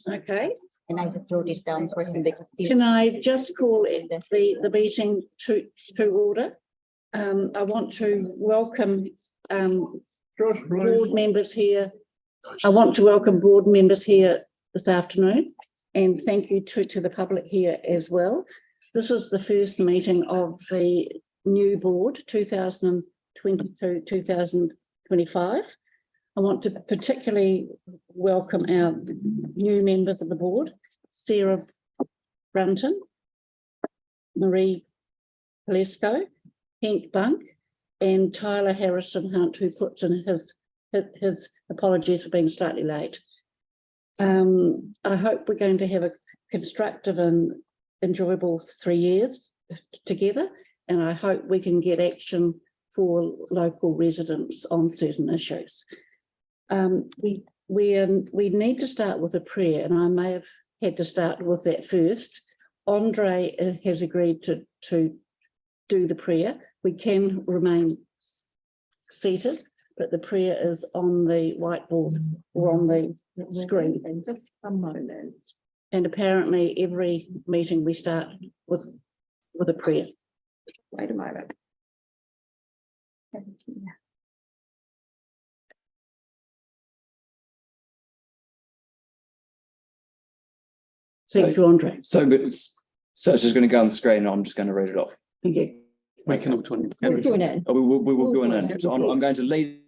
Okay. And I just wrote it down for some bits. Can I just call it the meeting to order? I want to welcome board members here. I want to welcome board members here this afternoon, and thank you to the public here as well. This is the first meeting of the new board, 2022-2025. I want to particularly welcome our new members of the board, Sarah Brunton, Marie Plesko, Hank Bunk, and Tyler Harrison Hunt, who puts in his apologies for being slightly late. I hope we're going to have a constructive and enjoyable 3 years together, and I hope we can get action for local residents on certain issues. We need to start with a prayer, and I may have had to start with that first. Andre has agreed to do the prayer. We can remain seated, but the prayer is on the whiteboard or on the screen. And just a moment. And apparently every meeting we start with a prayer. Wait a moment. Thank you. Thank you, Andre. So it's just going to go on the screen, and I'm just going to read it off. Thank you. We can all join in. We'll join in. Oh, we will We'll join join in. in. So I'm going to lead.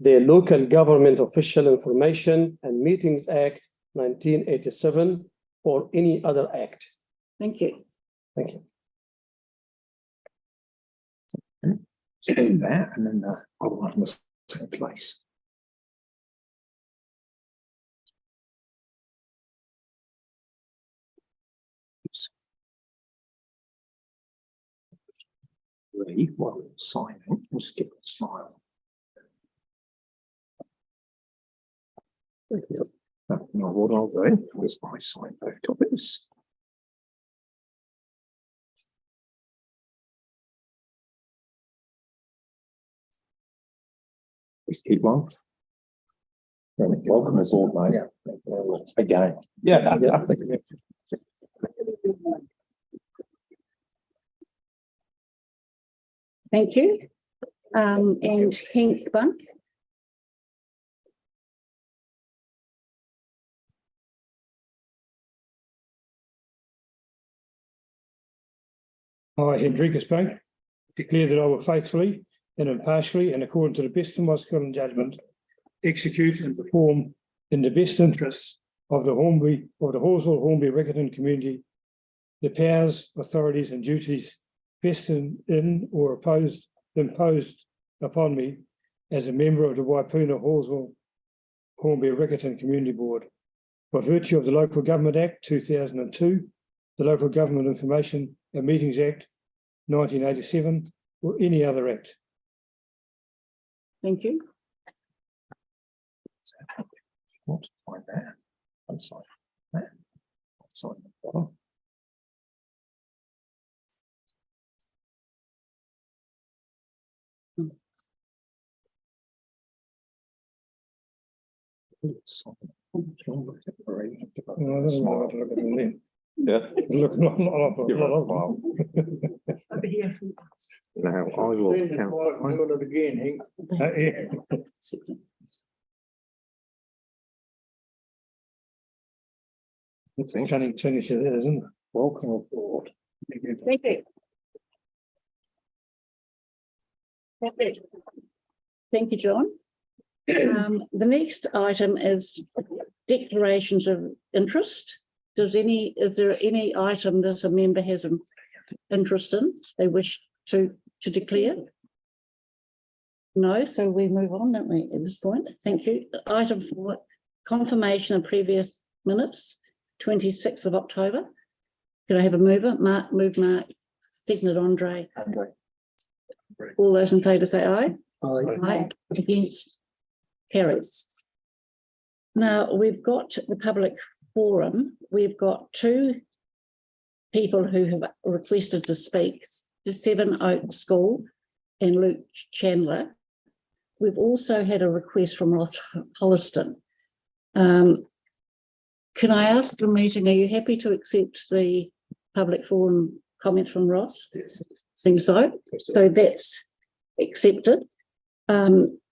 The Local Government Official Information and Meetings Act 1987, or any other act. Thank you. Thank you. So that, and then the other one was in place. While signing, we'll skip the smile. Now what I'll do is I sign both copies. Keep on. Welcome us all, mate. Again. Yeah. I think Thank you. And Henk Bunk. I, Hendrikus Bank, declare that I will faithfully and impartially and according to the best of my skill and judgment, execute and perform in the best interests of the Halswell-Hornby-Riccarton community, the powers, authorities and duties vested in or imposed upon me as a member of the Waipuna Halswell-Hornby-Riccarton Community Board by virtue of the Local Government Act 2002, the Local Government Information and Meetings Act 1987, or any other act. Thank you. What's like that? That's like that. That's like the bottom. It's like- I don't know how to look at them then. Yeah. Look, not Give it a while. Over here. Now, I will count. it again, Hank. It's cunning finish it is, isn't it? Welcome aboard. Thank you. Thank you, John. The next item is declarations of interest. Is there any item that a member has an interest in they wish to declare? No, so we move on, don't we, at this point? Thank you. Item 4, confirmation of previous minutes, 26th of October. Could I have a mover? Mark, seconded Andre. All those in favour say aye. Aye. Against? Carries. Now, we've got the public forum. We've got 2 people who have requested to speak, the Seven Oaks School and Luke Chandler. We've also had a request from Ross Holliston. Can I ask the meeting, are you happy to accept the public forum comments from Ross? Yes. Think so. So that's accepted.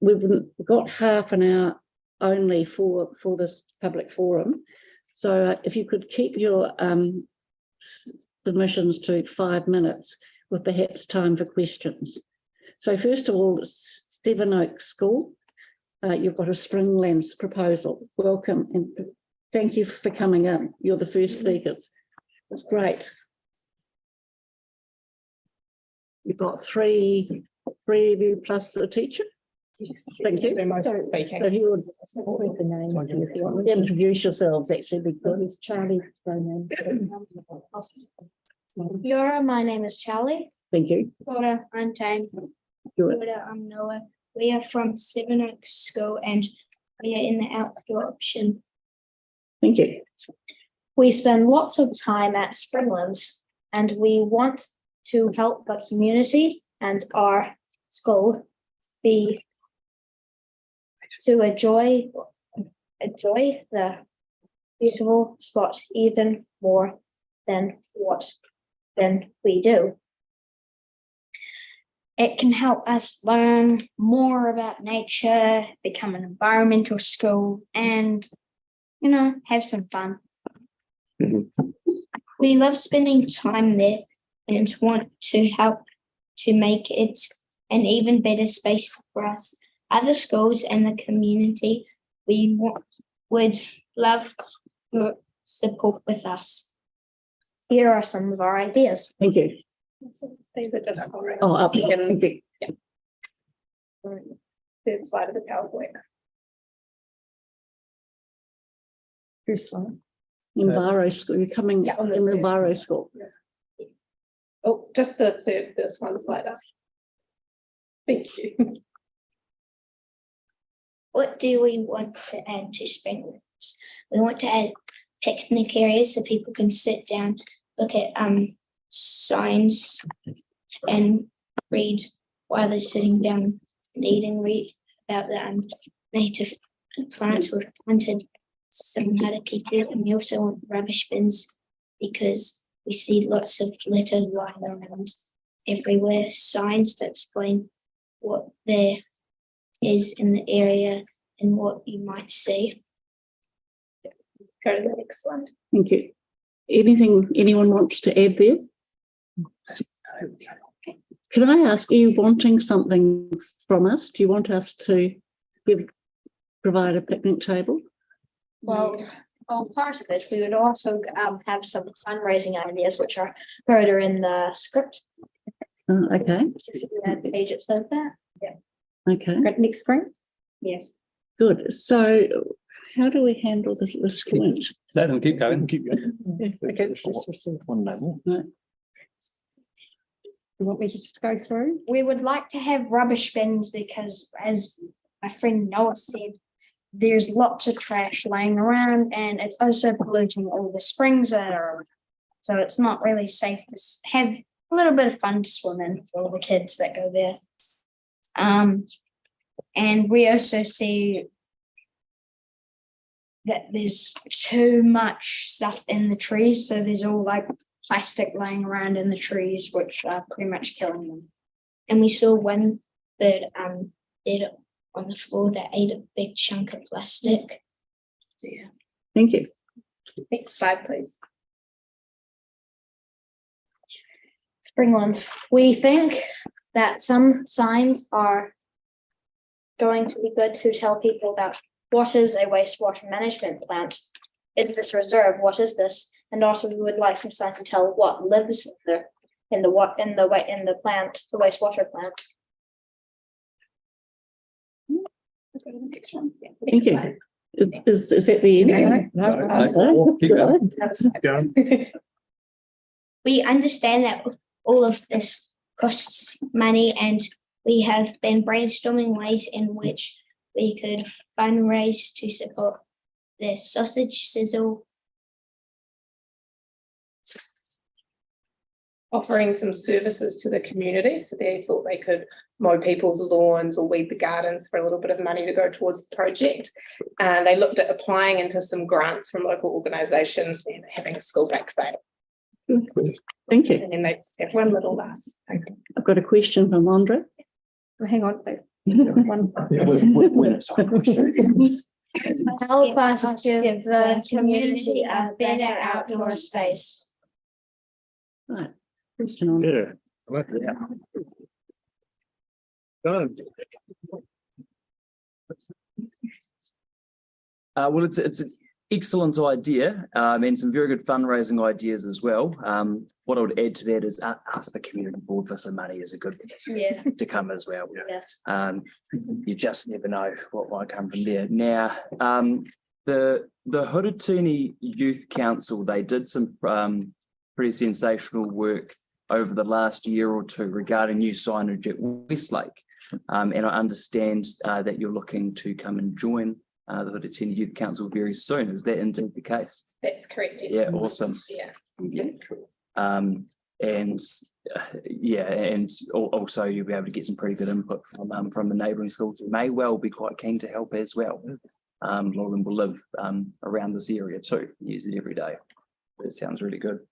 We've got half an hour only for this public forum. So if you could keep your submissions to 5 minutes with perhaps time for questions. So first of all, Seven Oaks School, you've got a Springlands proposal. Welcome and thank you for coming in. You're the first speakers. That's great. You've got three of you plus a teacher. Yes. Thank you. So my speaking. So if you would introduce yourselves, actually, because Charlie. Laura, my name is Charlie. Thank you. Laura, I'm Tame. Good. Laura, I'm Noah. We are from Seven Oaks School and we are in the outdoor option. Thank you. We spend lots of time at Springlands and we want to help the community and our school be to enjoy the beautiful spot even more than we do. It can help us learn more about nature, become an environmental school, and, you know, have some fun. We love spending time there and want to help to make it an even better space for us. Other schools and the community, would love your support with us. Here are some of our ideas. Thank you. These are just. Oh, up. Thank you. Third slide of the PowerPoint. First one. In Barrow School, you're coming Yeah, in the Barrow School. Oh, just the first one slide up. Thank you. What do we want to add to Springlands? We want to add picnic areas so people can sit down, look at signs and read while they're sitting down and eating, about the native plants we've planted, some how to keep it, and we also want rubbish bins because we see lots of litter lying around everywhere, signs that explain what there is in the area and what you might see. Go to the next slide. Thank you. Anything anyone wants to add there? Can I ask, are you wanting something from us? Do you want us to provide a picnic table? Well, part of it, we would also have some fundraising ideas, which are further in the script. Okay, Page it says that. okay, Next screen. Yes. good. So how do we handle this point? Let them keep going. Keep going. Okay. One more. You want me to just go through? We would like to have rubbish bins because, as my friend Noah said, there's lots of trash laying around and it's also polluting all the springs that are around. So it's not really safe to have a little bit of fun to swim in for all the kids that go there. And we also see that there's too much stuff in the trees. So there's all like plastic laying around in the trees, which are pretty much killing them. And we saw one bird dead on the floor that ate a big chunk of plastic. So yeah. Thank you. Next slide, please. Spring ones. We think that some signs are going to be good to tell people about what is a wastewater management plant. Is this a reserve? What is this? And also we would like some signs to tell what lives in the plant, the wastewater plant. Thank you. Is that the end? Keep going. Go. We understand that all of this costs money, and we have been brainstorming ways in which we could fundraise to support the sausage sizzle. Offering some services to the community. So they thought they could mow people's lawns or weed the gardens for a little bit of money to go towards the project. And they looked at applying into some grants from local organisations and having a school back sale. Thank you. And then they just have one little last thing. I've got a question from Andre. Hang on, please. One. Help us give the community a better outdoor space. Right. Question on. Yeah. I like that. Done. Well, it's an excellent idea, and some very good fundraising ideas as well. What I would add to that is ask the community board for some money is a good Yeah. to come as well. Yes. You just never know what might come from there. Now, the Hurutuni Youth Council, they did some pretty sensational work over the last year or two regarding new signage at Westlake. And I understand that you're looking to come and join the Hurutuni Youth Council very soon. Is that indeed the case? That's correct. Yes. Yeah, awesome. Yeah. And also you'll be able to get some pretty good input from the neighbouring schools who may well be quite keen to help as well. A lot of them will live around this area too, use it every day. That sounds really good.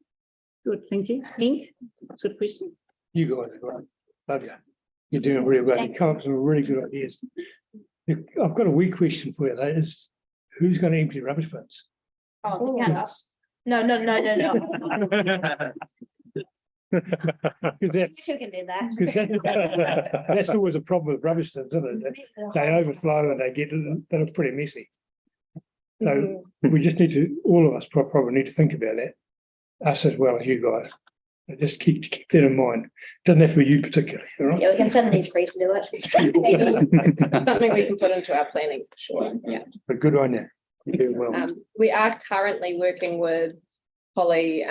Good, thank you. Hank, that's a good question. You guys are great. Love you. You're doing really well. You come up with some really good ideas. I've got a wee question for you, though. Is who's going to empty rubbish bins? Oh, yeah. No. Because You two can do that. that's always a problem with rubbish bins, isn't it? They overflow and they're pretty messy. So we just need to, all of us probably need to think about that, us as well as you guys. Just keep that in mind. Doesn't have to be you particularly, all right? Yeah, we can send these free to do it. Something we can put into our planning for sure. Yeah. But good on you. You're doing well. We are currently working with Holly,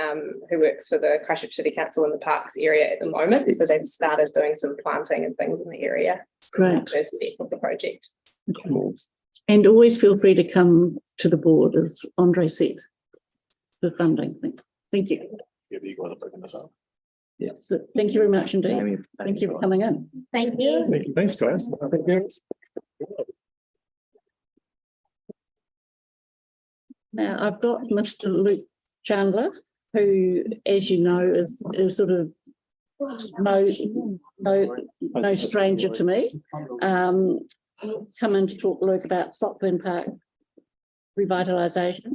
who works for the Christchurch City Council in the parks area at the moment. So they've started doing some planting and things in the area. Great. First step of the project. And always feel free to come to the board, as Andre said, for funding. Thank you. Yeah, you got to put this up. So thank you very much indeed. Thank you for coming in. Thank you. Thanks, guys. I think Now, I've got Mr. Luke Chandler, who, as you know, is sort of no stranger to me. Coming to talk, Luke, about Stockburn Park revitalisation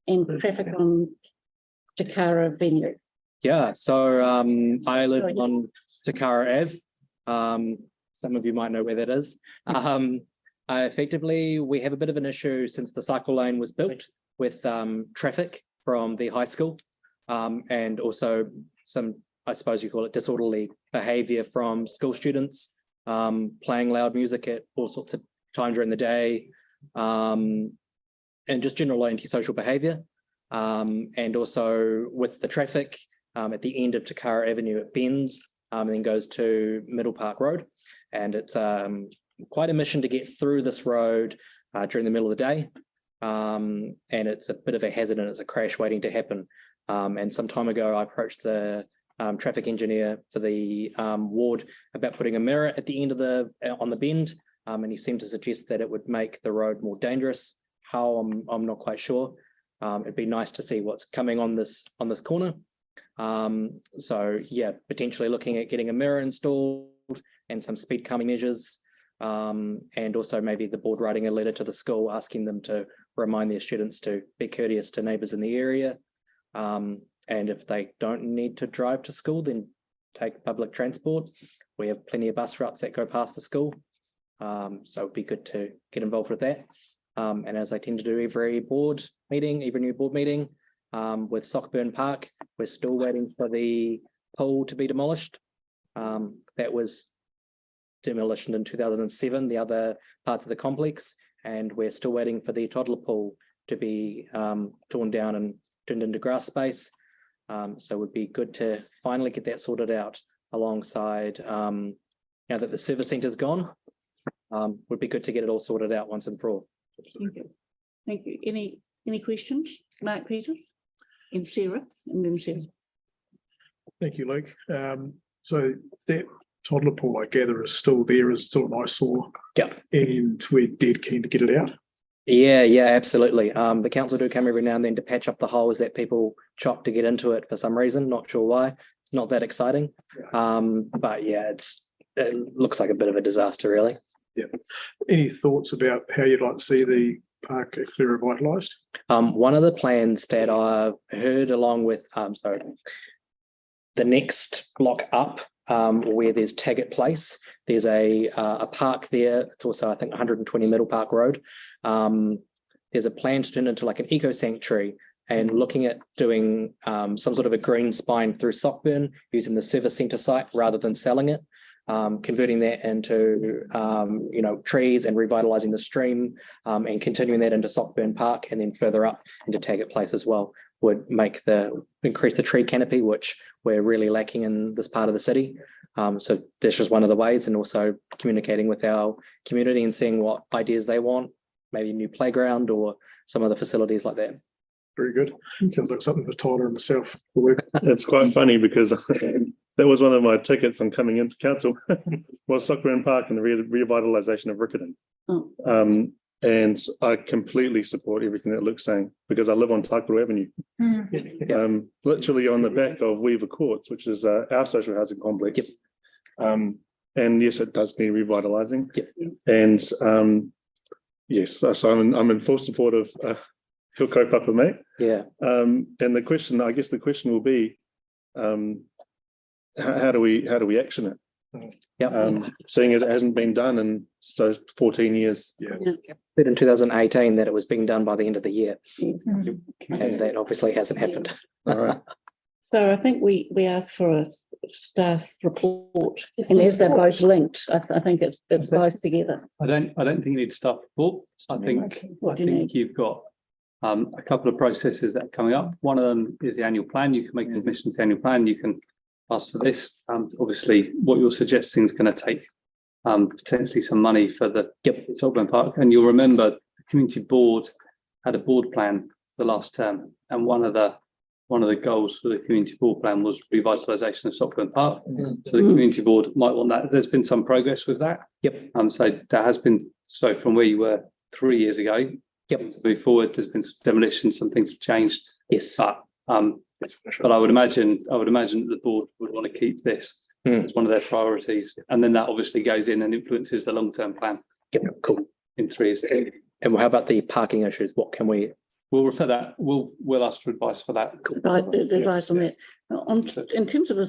and traffic on Takara Venue. Yeah, so I live on Takara Ave. Some of you might know where that is. Effectively, we have a bit of an issue since the cycle lane was built with traffic from the high school, and also some, I suppose you call it, disorderly behaviour from school students, playing loud music at all sorts of time during the day, and just general antisocial behaviour. And also with the traffic at the end of Takara Avenue, it bends and then goes to Middle Park Road. And it's quite a mission to get through this road during the middle of the day. And it's a bit of a hazard and it's a crash waiting to happen. And some time ago, I approached the traffic engineer for the ward about putting a mirror at the end of on the bend. And he seemed to suggest that it would make the road more dangerous. How, I'm not quite sure. It'd be nice to see what's coming on this corner. So yeah, potentially looking at getting a mirror installed and some speed calming measures. And also maybe the board writing a letter to the school asking them to remind their students to be courteous to neighbours in the area. And if they don't need to drive to school, then take public transport. We have plenty of bus routes that go past the school. So it'd be good to get involved with that. And as I tend to do every new board meeting, with Stockburn Park, we're still waiting for the pool to be demolished. That was demolished in 2007, the other parts of the complex, and we're still waiting for the toddler pool to be torn down and turned into grass space. So it would be good to finally get that sorted out alongside, now that the service centre's gone, would be good to get it all sorted out once and for all. Thank you. Thank you. Any questions? Mark Peters and Sarah, and then Sarah. Thank you, Luke. So that toddler pool, I gather, is still there, is still an eyesore. Yeah. And we're dead keen to get it out. Yeah, absolutely. The council do come every now and then to patch up the holes that people chop to get into it for some reason. Not sure why. It's not that exciting. But yeah, it looks like a bit of a disaster, really. Yeah. Any thoughts about how you'd like to see the park actually revitalised? One of the plans that I've heard along with the next block up, where there's Taggart Place, there's a park there. It's also, I think, 120 Middle Park Road. There's a plan to turn into like an eco sanctuary and looking at doing some sort of a green spine through Stockburn using the service centre site rather than selling it. Converting that into trees and revitalising the stream, and continuing that into Stockburn Park and then further up into Taggart Place as well would increase the tree canopy, which we're really lacking in this part of the city. So this is one of the ways, and also communicating with our community and seeing what ideas they want, maybe a new playground or some other facilities like that. Very good. Sounds like something for Tyler and myself to work. It's quite funny because that was one of my tickets on coming into council was Stockburn Park and the revitalisation of Riccarton. Oh. And I completely support everything that Luke's saying because I live on Taikaru Avenue, literally on the back of Weaver Courts, which is our social housing complex. Yep. And yes, it does need revitalising. Yep. And yes, so I'm in full support of Hilco Papa Mate. Yeah. And the question will be, how do we action it? Yep. Seeing it hasn't been done in 14 years. Yeah. Said in 2018 that it was being done by the end of the year, and that obviously hasn't happened. All right. So I think we asked for a staff report, and as they're both linked, I think it's both together. I don't think you need staff report. I think you've got a couple of processes that are coming up. One of them is the annual plan. You can make submissions to the annual plan. You can ask for this. Obviously, what you're suggesting is going to take potentially some money for the Stockburn Park. And you'll remember the community board had a board plan the last term, and one of the one of the goals for the community board plan was revitalisation of Stockburn Park. So the community board might want that. There's been some progress with that. Yep. So there has been, so from where you were 3 years ago, Yep. to move forward, there's been some demolition, some things have changed. Yes. But I would imagine that the board would want to keep this as one of their priorities. And then that obviously goes in and influences the long-term plan. Yep. Cool. In 3 years. And how about the parking issues? What can we? We'll refer that, we'll ask for advice for that. Right, advice on that. In terms of the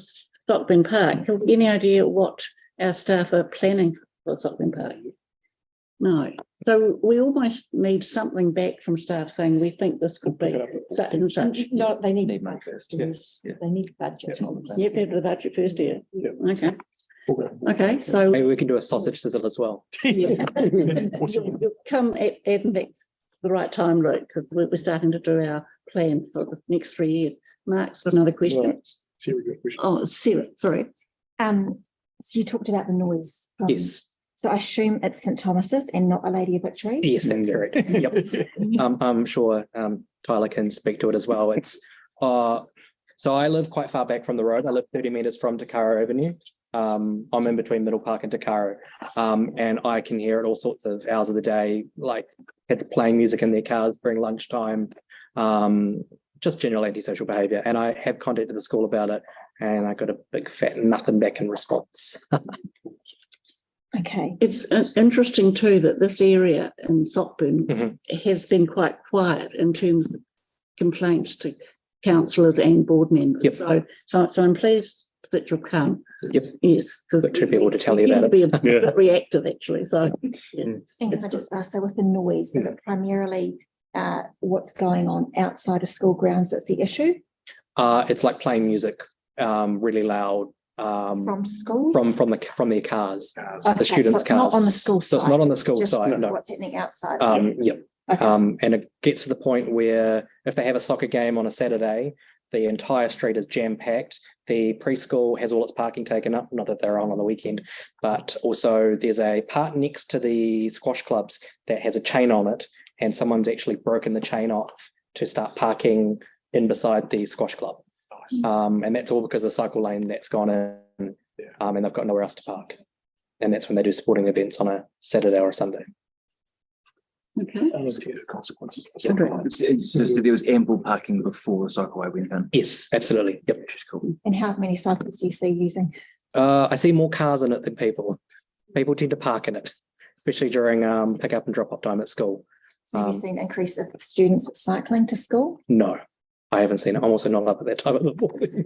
Stockburn Park, have you any idea what our staff are planning for Stockburn Park? No. So we almost need something back from staff saying we think this could be such and such. No, they need Need budget. Yes. They need budget. You've had the budget first year. Yeah. Okay. Okay, so Maybe we can do a sausage sizzle as well. you'll come at the right time, Luke, because we're starting to do our plan for the next 3 years. Mark's got another question. Very good question. Oh, Sarah, sorry. So you talked about the noise. Yes. So I assume it's St Thomas's and not A Lady of Victory? Yes, that's correct. Yep. I'm sure Tyler can speak to it as well. It's so I live quite far back from the road. I live 30 meters from Takaro Avenue. I'm in between Middle Park and Takaro, and I can hear it all sorts of hours of the day, like kids playing music in their cars during lunchtime, just general antisocial behaviour. And I have contacted the school about it, and I got a big fat nothing back in response. Okay. It's interesting too that this area in Stockburn has been quite quiet in terms of complaints to councillors and board members. Yep. So I'm pleased that you'll come. Yep. Yes, because Got two people to tell you about it. Be a bit reactive actually. So yeah. And can I just ask, so with the noise, is it primarily what's going on outside of school grounds that's the issue? It's like playing music, really loud. From school? From their cars, Okay, the students' so it's cars. not on the school side. So it's not on the school just side, no. What's happening outside? Yep. Okay. And it gets to the point where if they have a soccer game on a Saturday, the entire street is jam-packed. The preschool has all its parking taken up, not that they're on the weekend, but also there's a part next to the squash clubs that has a chain on it, and someone's actually broken the chain off to start parking in beside the squash club. And that's all because of the cycle lane that's gone in, and they've got nowhere else to park. And that's when they do sporting events on a Saturday or a Sunday. Okay. Consequences. So there was ample parking before the cycleway went in. Yes, absolutely. Yep. Which is cool. And how many cyclists do you see using? I see more cars in it than people. People tend to park in it, especially during pick up and drop off time at school. So have you seen an increase of students cycling to school? No, I haven't seen it. I'm also not up at that time of the morning.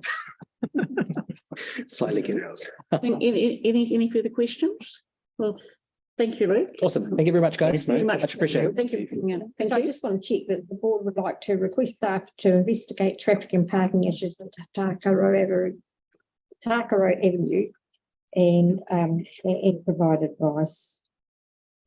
Slightly curious. Any further questions? Well, thank you, Luke. Awesome. Thank you very much, guys. Very much appreciated. Thank you. Thank So I you. just want to check that the board would like to request staff to investigate traffic and parking issues at Takaro Avenue and provide advice.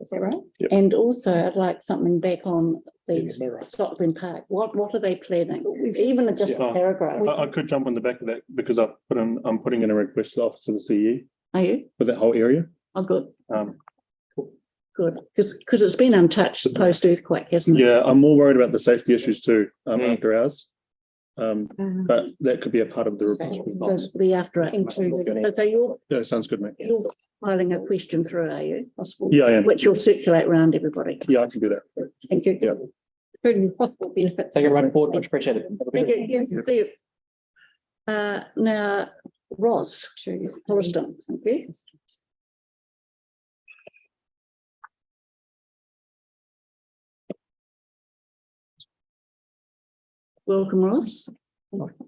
Is that right? And also, I'd like something back on the Stockburn Park. What are they planning? Even just a paragraph. I could jump on the back of that because I'm putting in a request to the Office of the CE Are you? for that whole area. Oh, good. Good. Because it's been untouched post earthquake, hasn't it? Yeah, I'm more worried about the safety issues too, after hours. But that could be a part of the report. So the after. So you're Yeah, sounds good, mate. filing a question through, are you? Possible? Yeah, I am. Which you'll circulate around everybody. Yeah, I can do that. Thank you. Yeah. Including possible benefits. Thank you very much, board. Much appreciated. Thank you. Yes, see you. Now, Ross to Holliston. Thank you. Welcome, Ross.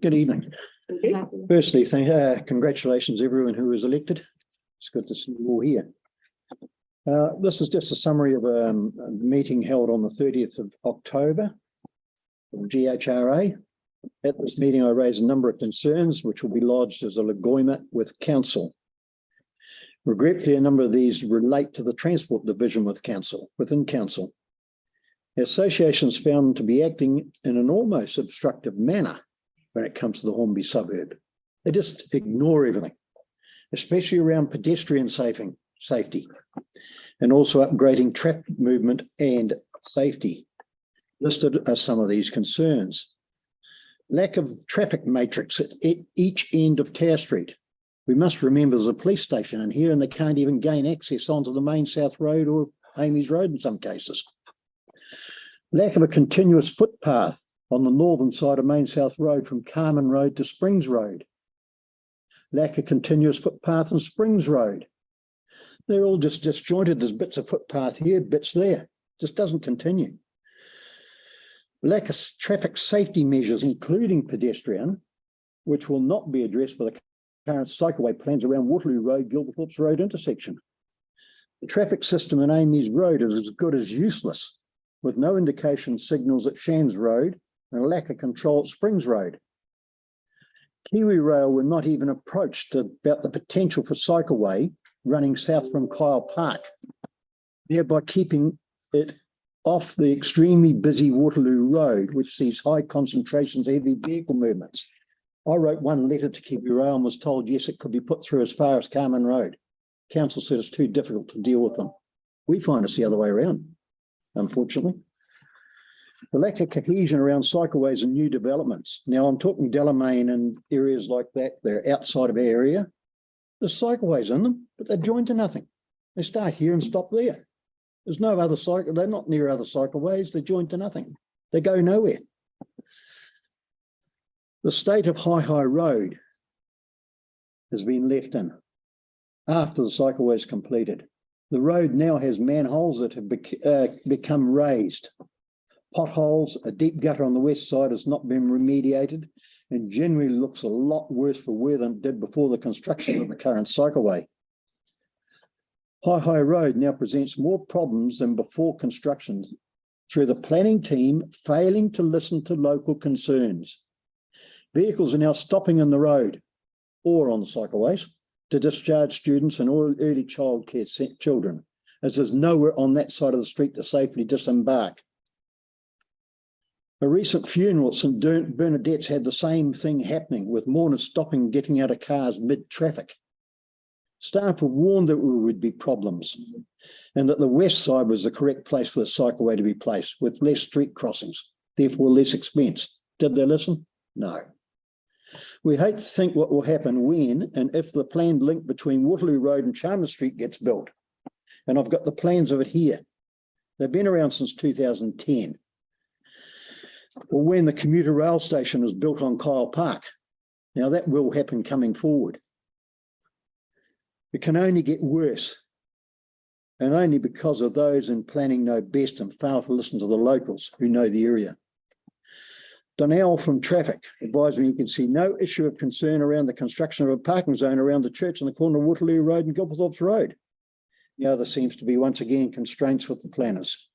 Good evening. Thank you. Firstly, congratulations everyone who was elected. It's good to see you all here. This is just a summary of a meeting held on the 30th of October of GHRA. At this meeting, I raised a number of concerns which will be lodged as a legoima with council. Regretfully, a number of these relate to the transport division within council. The association is found to be acting in an almost obstructive manner when it comes to the Hornby suburb. They just ignore everything, especially around pedestrian safety, and also upgrading traffic movement and safety. Listed are some of these concerns. Lack of traffic matrix at each end of Tower Street. We must remember there's a police station in here and they can't even gain access onto the main South Road or Amy's Road in some cases. Lack of a continuous footpath on the northern side of Main South Road from Carmen Road to Springs Road. Lack of continuous footpath on Springs Road. They're all just disjointed. There's bits of footpath here, bits there. Just doesn't continue. Lack of traffic safety measures, including pedestrian, which will not be addressed by the current cycleway plans around Waterloo Road, Gilberthorpe's Road intersection. The traffic system in Amy's Road is as good as useless, with no indication signals at Shands Road and a lack of control at Springs Road. Kiwi Rail were not even approached about the potential for cycleway running south from Kyle Park, thereby keeping it off the extremely busy Waterloo Road, which sees high concentrations of heavy vehicle movements. I wrote one letter to Kiwi Rail and was told, yes, it could be put through as far as Carmen Road. Council said it's too difficult to deal with them. We find it's the other way around, unfortunately. The lack of cohesion around cycleways and new developments. Now I'm talking Delamain and areas like that. They're outside of our area. There's cycleways in them, but they're joined to nothing. They start here and stop there. There's no other cycle. They're not near other cycleways. They're joined to nothing. They go nowhere. The state of High Road has been left in after the cycleway is completed. The road now has manholes that have become raised. Potholes, a deep gutter on the west side has not been remediated and generally looks a lot worse for wear than it did before the construction of the current cycleway. High Road now presents more problems than before construction through the planning team failing to listen to local concerns. Vehicles are now stopping in the road or on the cycleways to discharge students and early childcare children, as there's nowhere on that side of the street to safely disembark. A recent funeral at St. Bernadette's had the same thing happening, with mourners stopping and getting out of cars mid-traffic. Staff were warned that there would be problems and that the west side was the correct place for the cycleway to be placed, with less street crossings, therefore less expense. Did they listen? No. We hate to think what will happen when and if the planned link between Waterloo Road and Chalmers Street gets built. And I've got the plans of it here. They've been around since 2010. Or when the commuter rail station was built on Kyle Park. Now that will happen coming forward. It can only get worse, and only because of those in planning know best and fail to listen to the locals who know the area. Donnell from Traffic advised me you can see no issue of concern around the construction of a parking zone around the church on the corner of Waterloo Road and Gilberthorpe's Road. Now there seems to be once again constraints with the planners.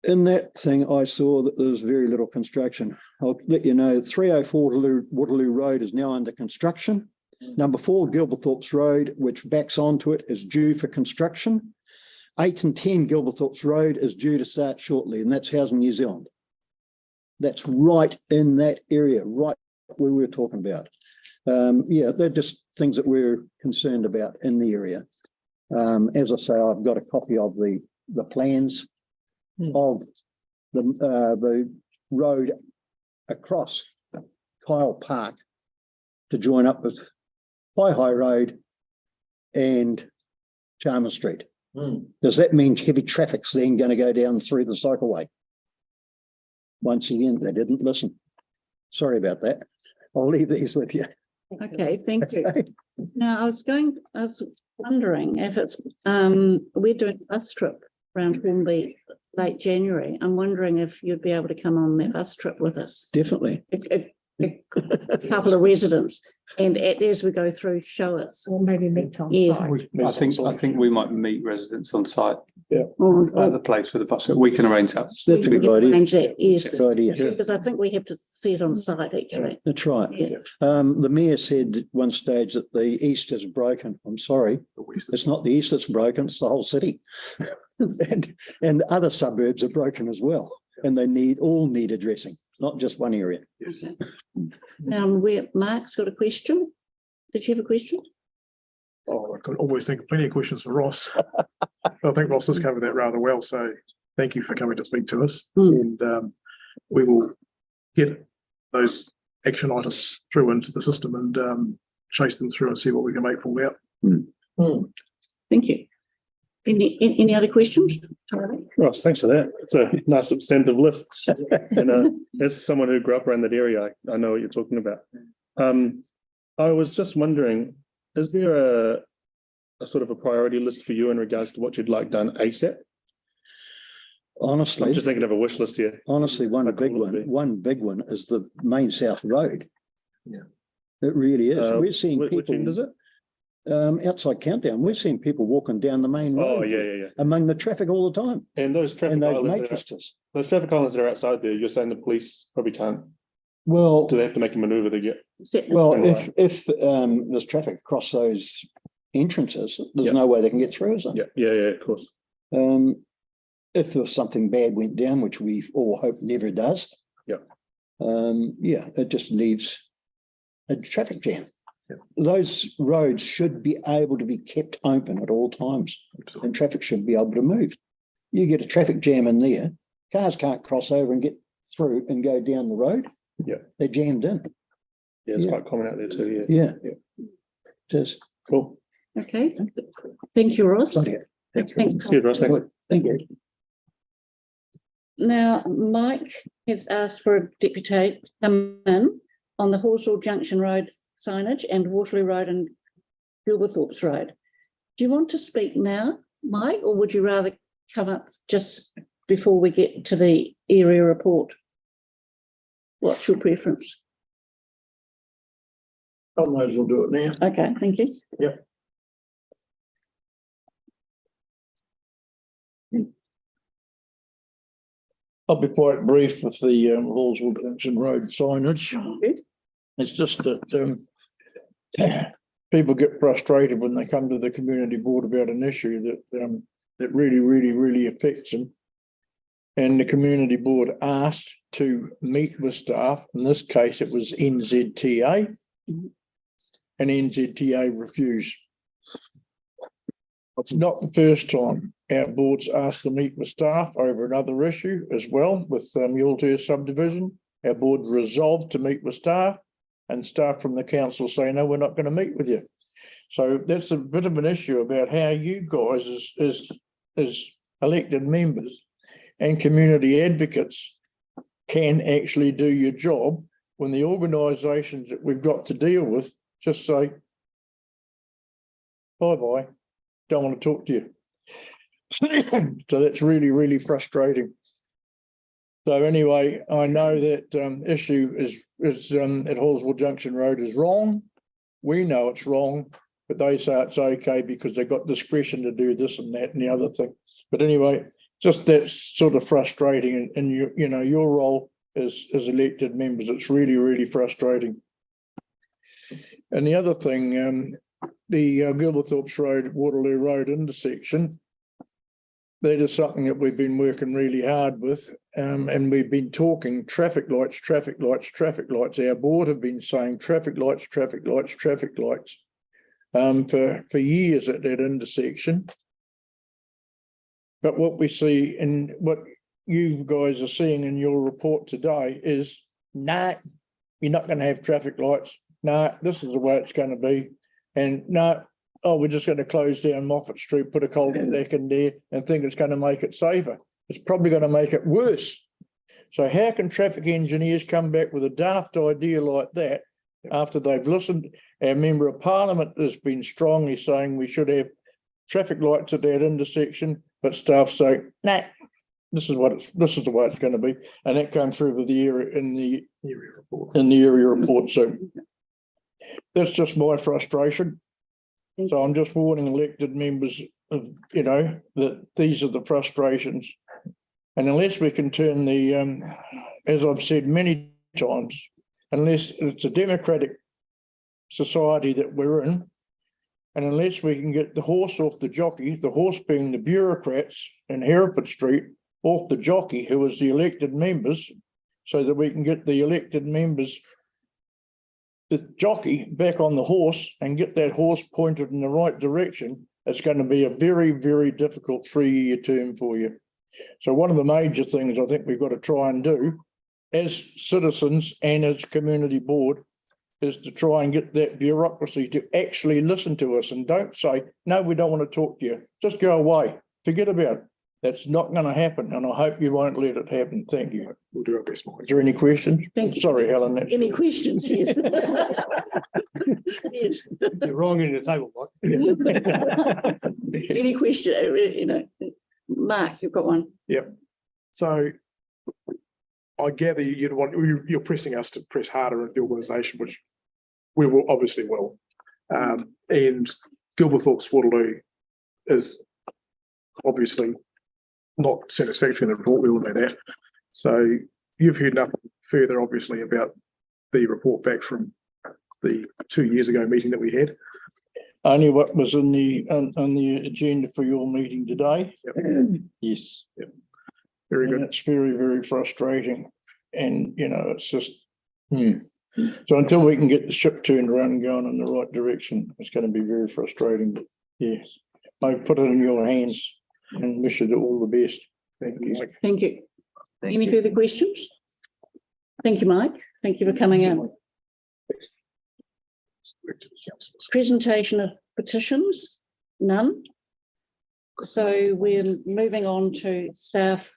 In that thing, I saw that there's very little construction. I'll let you know, 304 Waterloo Road is now under construction. Number 4, Gilberthorpe's Road, which backs onto it, is due for construction. 8 and 10 Gilberthorpe's Road is due to start shortly, and that's Housing New Zealand. That's right in that area, right where we were talking about. Yeah, they're just things that we're concerned about in the area. As I say, I've got a copy of the plans of the road across Kyle Park to join up with High Road and Chalmers Street. Does that mean heavy traffic's then going to go down through the cycleway? Once again, they didn't listen. Sorry about that. I'll leave these with you. Okay, thank you. Now, I was wondering if it's, we're doing a bus trip around Hornby late January. I'm wondering if you'd be able to come on that bus trip with us. Definitely. A couple of residents, and as we go through, show us. Or maybe meet on Yes. site. I think we might meet residents on site Or- at the place for the bus. We can arrange that. That's a good idea. arrange that, yes, Good idea. because I think we have to see it on site actually. That's right. Yeah. The mayor said at one stage that the east is broken. I'm sorry, it's not the east that's broken, it's the whole city. and other suburbs are broken as well, and they all need addressing, not just one area. Okay. Mark's got a question. Did you have a question? Oh, I could always think of plenty of questions for Ross. I think Ross has covered that rather well. So thank you for coming to speak to us. And we will get those action items through into the system and chase them through and see what we can make fall out. Thank you. Any other questions? Ross, thanks for that. It's a nice substantive list. And as someone who grew up around that area, I know what you're talking about. I was just wondering, is there a sort of a priority list for you in regards to what you'd like done ASAP? Honestly, I'm just thinking of a wish list here. honestly, one big one is the main South Road. Yeah. It really is. We're seeing Which end is people, it? outside Countdown, we're seeing people walking down the main road. Oh, yeah. Among the traffic all the time. And those traffic And those islands, matrices. those traffic islands that are outside there, you're saying the police probably can't, Well, do they have to make a maneuver to get? well, Right. if there's traffic across those entrances, there's no way they can get through, is there? Yeah, of course. If there was something bad went down, which we all hope never does. Yeah. It just leaves a traffic jam. Yeah. Those roads should be able to be kept open at all times, Absolutely. and traffic should be able to move. You get a traffic jam in there, cars can't cross over and get through and go down the road. Yeah. They're jammed in. Yeah, it's Yeah. quite common out there too, Yeah. Yeah. Just Cool. Okay. Thank you, Ross. Thank you. Thanks. See you, Ross. Thanks. Thank you. Now, Mike has asked for a deputy to come in on the Horsell Junction Road signage and Waterloo Road and Gilberthorpe's Road. Do you want to speak now, Mike, or would you rather come up just before we get to the area report? What's your preference? I might as well do it now. Okay, thank you. Yep. I'll be quite brief with the Halswell Junction Road signage. It's just that people get frustrated when they come to the community board about an issue that really affects them. And the community board asked to meet with staff. In this case, it was NZTA, and NZTA refused. It's not the first time our board's asked to meet with staff over another issue as well with Muletair subdivision. Our board resolved to meet with staff, and staff from the council say, no, we're not going to meet with you. So that's a bit of an issue about how you guys as elected members and community advocates can actually do your job when the organisations that we've got to deal with just say, bye-bye, don't want to talk to you. So that's really frustrating. So anyway, I know that issue is at Halswell Junction Road is wrong. We know it's wrong, but they say it's okay because they've got discretion to do this and that and the other thing. But anyway, just that's sort of frustrating, and you know your role as elected members, it's really frustrating. And the other thing, the Gilberthorpe's Road, Waterloo Road intersection, that is something that we've been working really hard with, and we've been talking traffic lights. Our board have been saying traffic lights for years at that intersection. But what we see and what you guys are seeing in your report today is, nah, you're not going to have traffic lights. Nah, this is the way it's going to be. And no, oh, we're just going to close down Moffat Street, put a cul-de-sac in there and think it's going to make it safer. It's probably going to make it worse. So how can traffic engineers come back with a daft idea like that after they've listened? Our member of parliament has been strongly saying we should have traffic lights at that intersection, but staff say, nah, this is the way it's going to be. And that came through with the area in the area report. So that's just my frustration. So I'm just warning elected members of, that these are the frustrations. And unless we can turn the, as I've said many times, unless it's a democratic society that we're in, and unless we can get the horse off the jockey, the horse being the bureaucrats in Hereford Street, off the jockey, who is the elected members, so that we can get the elected members, the jockey back on the horse and get that horse pointed in the right direction, it's going to be a very difficult 3-year term for you. So one of the major things I think we've got to try and do as citizens and as community board is to try and get that bureaucracy to actually listen to us and don't say, no, we don't want to talk to you. Just go away. Forget about it. That's not going to happen. And I hope you won't let it happen. Thank you. We'll do our best, Mike. Is there any questions? Thank you. Sorry, Helen. Any questions? Yes. Yes. You're wrong in the table, Mike. Any question, Mark, you've got one. So I gather you're pressing us to press harder at the organisation, which we will obviously will. And Gilberthorpe's Waterloo is obviously not satisfactory in the report. We all know that. So you've heard nothing further, obviously, about the report back from the 2 years ago meeting that we had. Only what was on the agenda for your meeting today. Yes. Very good. It's very, very frustrating. And, it's just, So until we can get the ship turned around and going in the right direction, it's going to be very frustrating. But yes, I put it in your hands and wish you all the best. Thank you. Thank you. Any further questions? Thank you, Mike. Thank you for coming out. Presentation of petitions, none. So we're moving on to staff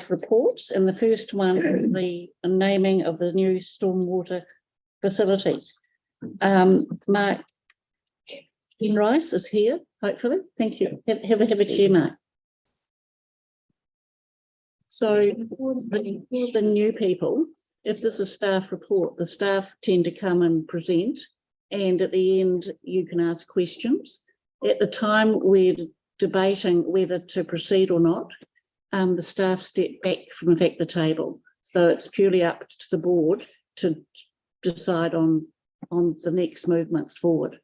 reports, and the first one is the naming of the new stormwater facility. Mark Rice is here, hopefully. Thank you. Have a chair, Mark. So for the new people, if there's a staff report, the staff tend to come and present, and at the end you can ask questions. At the time we're debating whether to proceed or not, the staff step back from the table. So it's purely up to the board to decide on the next movements forward.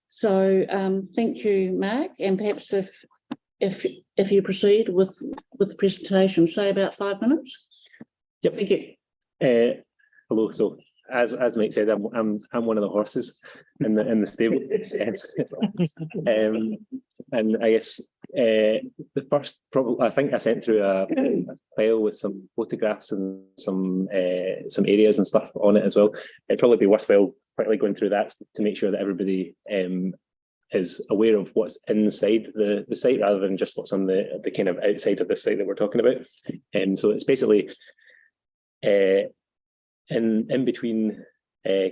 So thank you, Mark, and perhaps if you proceed with the presentation, say about 5 minutes. Yep. Thank you. Hello. So as Mike said, I'm one of the horses in the stable. And I guess the first I think I sent through a file with some photographs and some areas and stuff on it as well. It'd probably be worthwhile quickly going through that to make sure that everybody is aware of what's inside the site rather than just what's on the kind of outside of the site that we're talking about. So it's basically in between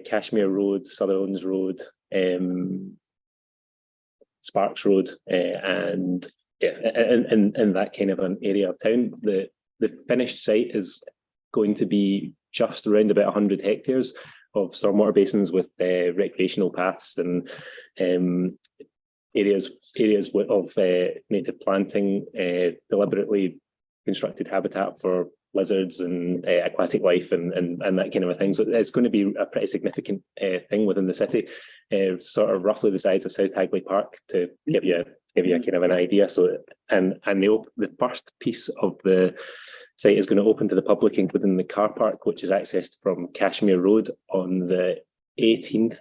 Cashmere Road, Sutherland's Road, Sparks Road, and in that kind of an area of town. The finished site is going to be just around about 100 hectares of stormwater basins with recreational paths and areas of native planting, deliberately constructed habitat for lizards and aquatic life and that kind of a thing. So it's going to be a pretty significant thing within the city, sort of roughly the size of South Hagley Park, to give you a kind of an idea. So and the first piece of the site is going to open to the public, including the car park, which is accessed from Cashmere Road on the 18th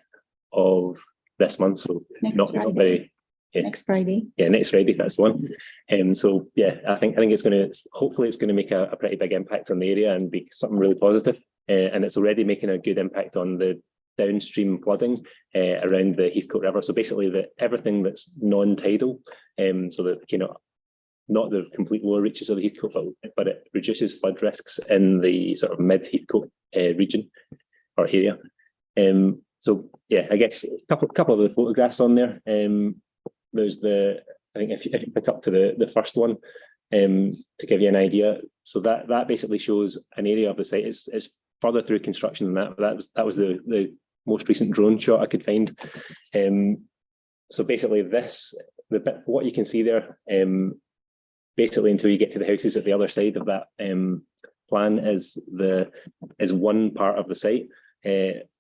of this month. So not very. Yeah. Next Friday. Yeah, next Friday, that's the one. So yeah, I think it's going to, hopefully it's going to make a pretty big impact on the area and be something really positive. And it's already making a good impact on the downstream flooding around the Heathcote River. So basically everything that's non-tidal, so that not the complete lower reaches of the Heathcote, but it reduces flood risks in the sort of mid Heathcote region or area. So yeah, I guess a couple of the photographs on there. There's I think if you pick up to the first one, to give you an idea. So that basically shows an area of the site. It's further through construction than that. That was the most recent drone shot I could find. So basically what you can see there, basically until you get to the houses at the other side of that plan is one part of the site.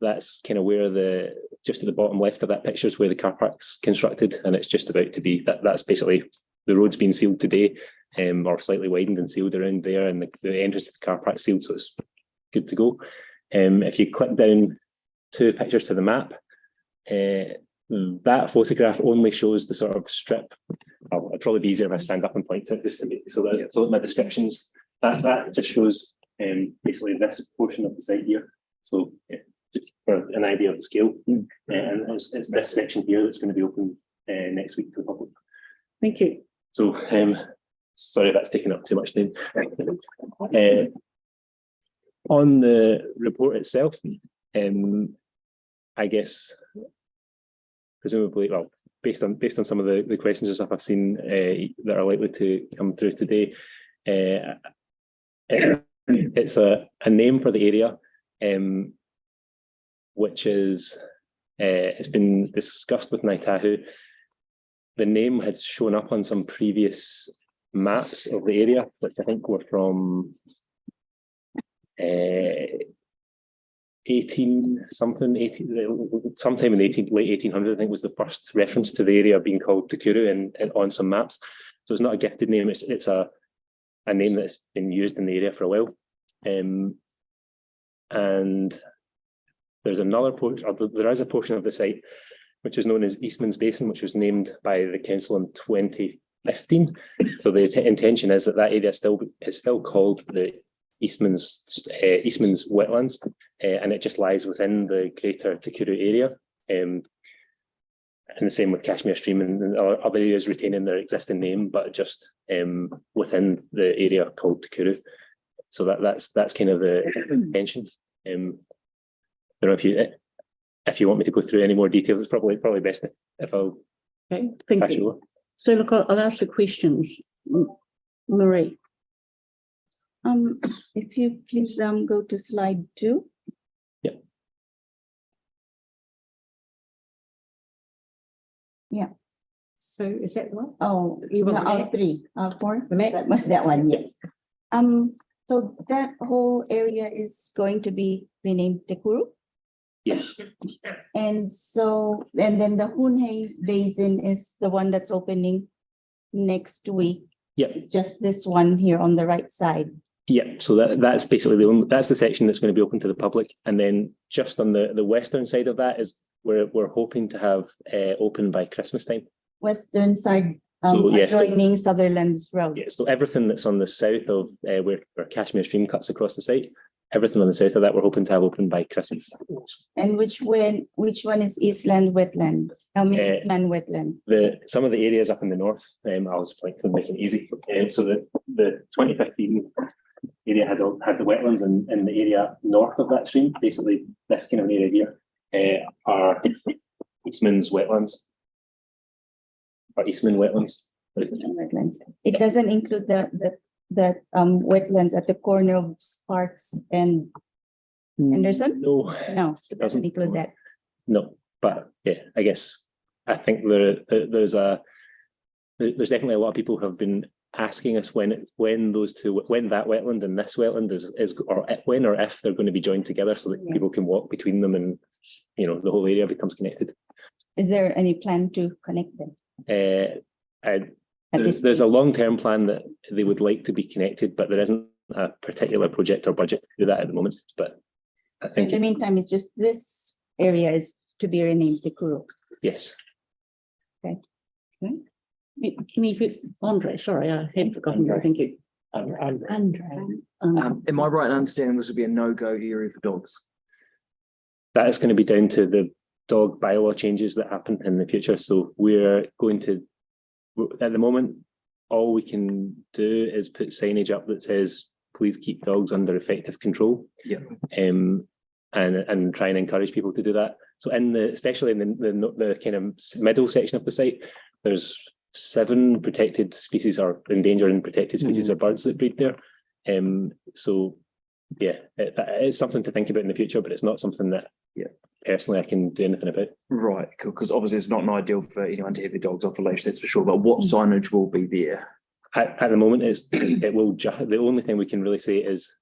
That's kind of where just at the bottom left of that picture is where the car park's constructed, and it's just about to be that's basically the road's been sealed today, or slightly widened and sealed around there, and the entrance to the car park's sealed, so it's good to go. If you click down 2 pictures to the map, that photograph only shows the sort of strip. It'd probably be easier if I stand up and point to it just to make so that my descriptions that just shows basically this portion of the site here. So just for an idea of the scale, and it's this section here that's going to be open next week to the public. Thank you. So sorry if that's taken up too much time. On the report itself, I guess presumably, well, based on some of the questions and stuff I've seen that are likely to come through today, it's a name for the area, which is it's been discussed with Naitahu. The name had shown up on some previous maps of the area, which I think were from 18 sometime in the late 1800s, I think was the first reference to the area being called Takuru and on some maps. So it's not a gifted name, it's a name that's been used in the area for a while. And there's another portion, there is a portion of the site which is known as Eastman's Basin, which was named by the council in 2015. So the intention is that area is still called the Eastman's wetlands, and it just lies within the greater Takuru area. And the same with Kashmir Stream and other areas retaining their existing name, but just within the area called Takuru. So that's kind of the intention. I don't know if you want me to go through any more details. It's probably best if I'll Okay, thank pass you. over. So look, I'll ask the questions. Marie. If you please go to slide 2. Yeah. Yeah. So is that the one? Oh, You want the no, map? 3, 4. The map? That one, yes. So that whole area is going to be renamed Takuru. Yes. And so, and then the Hunhei Basin is the one that's opening next week. Yep. It's just this one here on the right side. Yeah, so that's basically that's the section that's going to be open to the public, and then just on the western side of that is we're hoping to have open by Christmas time. Western side, So, yeah, so- adjoining Sutherland's Road. Yeah, so everything that's on the south of where Kashmir Stream cuts across the site, everything on the south of that we're hoping to have open by Christmas. And which one is Eastland Wetland? Eastland Wetland. Some of the areas up in the north, I'll just point to them, make it easy. So the 2015 area had the wetlands, and in the area north of that stream, basically this kind of an area here, are Eastman's wetlands. Or Eastman wetlands. Wetlands. It doesn't include the wetlands at the corner of Sparks and Henderson? No, No, it doesn't include that. no, but yeah, I guess I think there's definitely a lot of people who have been asking us when that wetland and this wetland is or when or if they're going to be joined together so that people can walk between them, and the whole area becomes connected. Is there any plan to connect them? There's a long-term plan that they would like to be connected, but there isn't a particular project or budget to do that at the moment. But I So in think the meantime, it's just this area is to be renamed Takuru. yes. Andre, sorry, I had forgotten. Andre. Thank you. Andre. Am I right in understanding this would be a no-go area for dogs? That is going to be down to the dog bylaw changes that happen in the future. So we're going to, at the moment, all we can do is put signage up that says, please keep dogs under effective control. Yeah. And try and encourage people to do that. So especially in the kind of middle section of the site, there's 7 protected species or endangered and protected species of birds that breed there. So yeah, it's something to think about in the future, but it's not something that personally I can do anything about. Right, cool. Because obviously it's not an ideal for anyone to have their dogs off the leash, that's for sure. But what signage will be there? At the moment, it will just, the only thing we can really say is,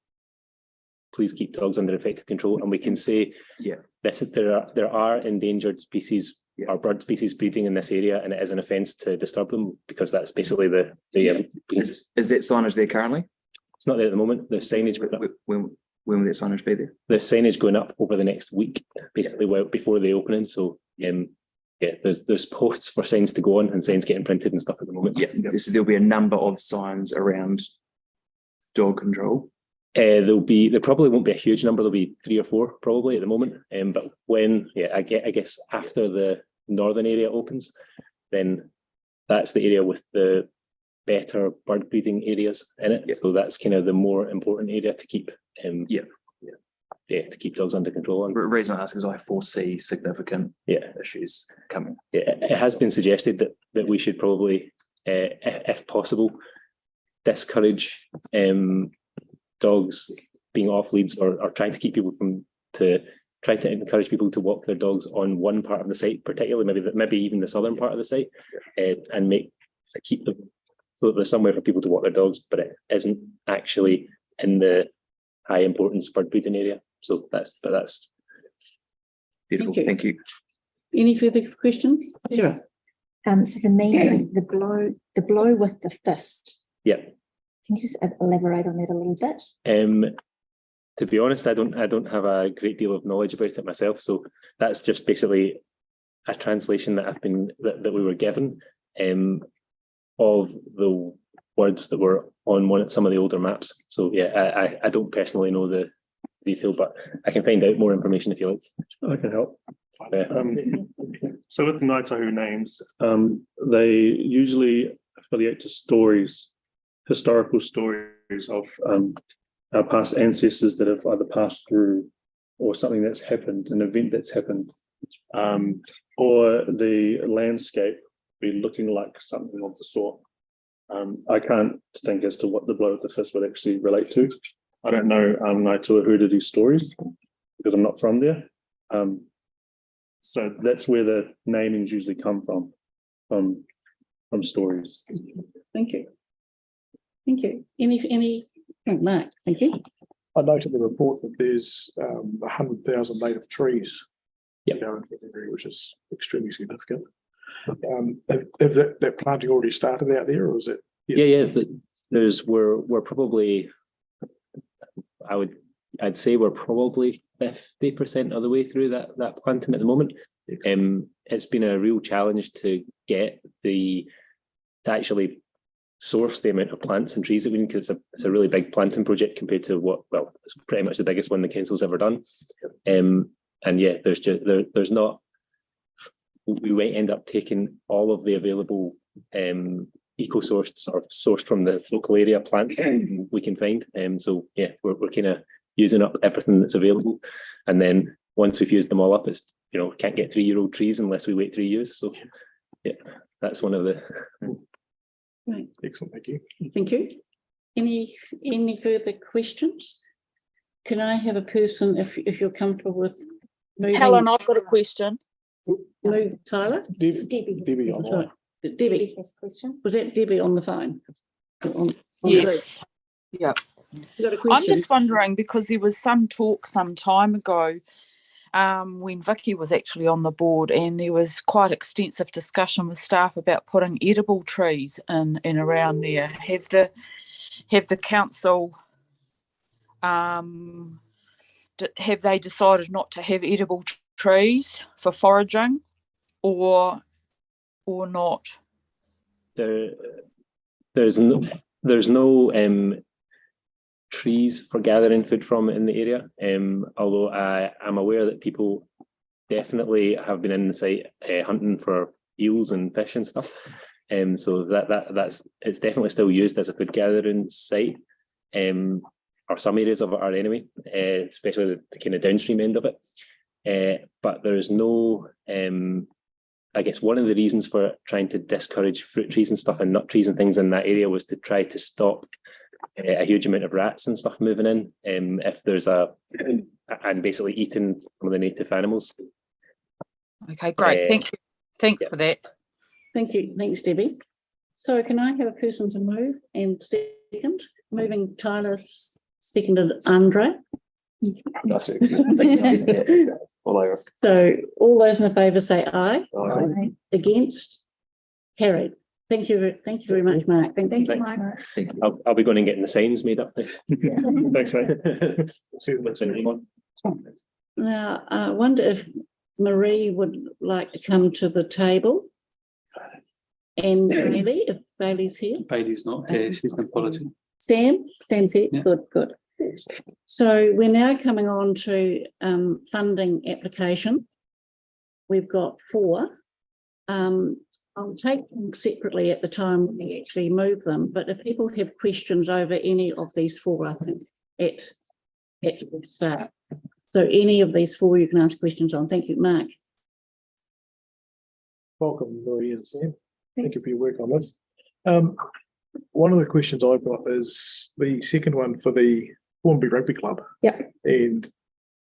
please keep dogs under effective control, and we can say, there are endangered species or bird species breeding in this area, and it is an offence to disturb them, because that's basically the Is that signage there currently? It's not there at the moment. The signage, When will that signage be there? the signage going up over the next week, basically before the opening. So there's posts for signs to go on and signs getting printed and stuff at the moment. Yeah, so there'll be a number of signs around dog control. There probably won't be a huge number. There'll be 3 or 4 probably at the moment. But when, I guess after the northern area opens, then that's the area with the better bird breeding areas in it. So that's kind of the more important area to keep. To keep dogs under control. And The reason I ask is I foresee significant issues coming. it has been suggested that we should probably, if possible, discourage dogs being off leads or trying to keep people try to encourage people to walk their dogs on one part of the site, particularly maybe even the southern part of the site, and keep them so that there's somewhere for people to walk their dogs, but it isn't actually in the high importance bird breeding area. So that's Beautiful. Thank you. Any further questions? Sarah? So the meaning, the blow with the fist. Yeah. Can you just elaborate on that a little bit? To be honest, I don't have a great deal of knowledge about it myself. So that's just basically a translation that that we were given of the words that were on some of the older maps. So I don't personally know the detail, but I can find out more information if you like. I can help. So with the Ngāi names, they usually affiliate to stories, historical stories of our past ancestors that have either passed through, or something that's happened, an event that's happened, or the landscape be looking like something of the sort. I can't think as to what the blow of the fist would actually relate to. I don't know Ngāi Tuahuriri stories because I'm not from there. So that's where the namings usually come from stories. Thank you. Thank you. Any, Mark, thank you. I noted the report that there's 100,000 native trees. Yep. Going into the area, which is extremely significant. Have that planting already started out there, or is it? We're probably, I'd say we're probably 50% of the way through that planting at the moment. It's been a real challenge to actually source the amount of plants and trees that we need, because it's a really big planting project compared to it's pretty much the biggest one the council's ever done. There's not. We might end up taking all of the available eco-sourced or sourced from the local area plants we can find. We're kind of using up everything that's available, and then once we've used them all up, it's can't get 3-year-old trees unless we wait 3 years. So that's one of the. Right. Excellent, thank you. Thank you. Any further questions? Can I have a person, if you're comfortable with moving? Helen, I've got a question. Move, Tyler? Debbie online. Debbie has a question. Was that Debbie on the phone? Yes. Yeah. You got a question? I'm just wondering, because there was some talk some time ago when Vicky was actually on the board, and there was quite extensive discussion with staff about putting edible trees in and around there. Have the council have they decided not to have edible trees for foraging, or not? There's no trees for gathering food from in the area. Although I'm aware that people definitely have been in the site hunting for eels and fish and stuff. So it's definitely still used as a food gathering site. Or some areas of it are anyway, especially the kind of downstream end of it. But there's no, I guess one of the reasons for trying to discourage fruit trees and stuff and nut trees and things in that area was to try to stop a huge amount of rats and stuff moving in. If there's and basically eating some of the native animals. Okay, great. Thank you. Thanks for that. Thank you. Thanks, Debbie. So can I have a person to move and second? Moving Tyler, seconded Andre. That's it. So all those in favour say aye. Aye. Against? Carried. Thank you very much, Mark. Thank you, Mark. I'll be going and getting the signs made up. Thanks, mate. See you next week. Now, I wonder if Marie would like to come to the table. And Bailey, if Bailey's here. Bailey's not here, she's in politics. Sam's here. Yeah. Good. So we're now coming on to funding application. We've got 4. I'll take them separately at the time we actually move them, but if people have questions over any of these 4, I think at the start. So any of these 4 you can ask questions on. Thank you, Mark. Welcome, Marie and Sam. Thank you for your work on this. One of the questions I've got is the second one for the Hornby Rugby Club. Yep. And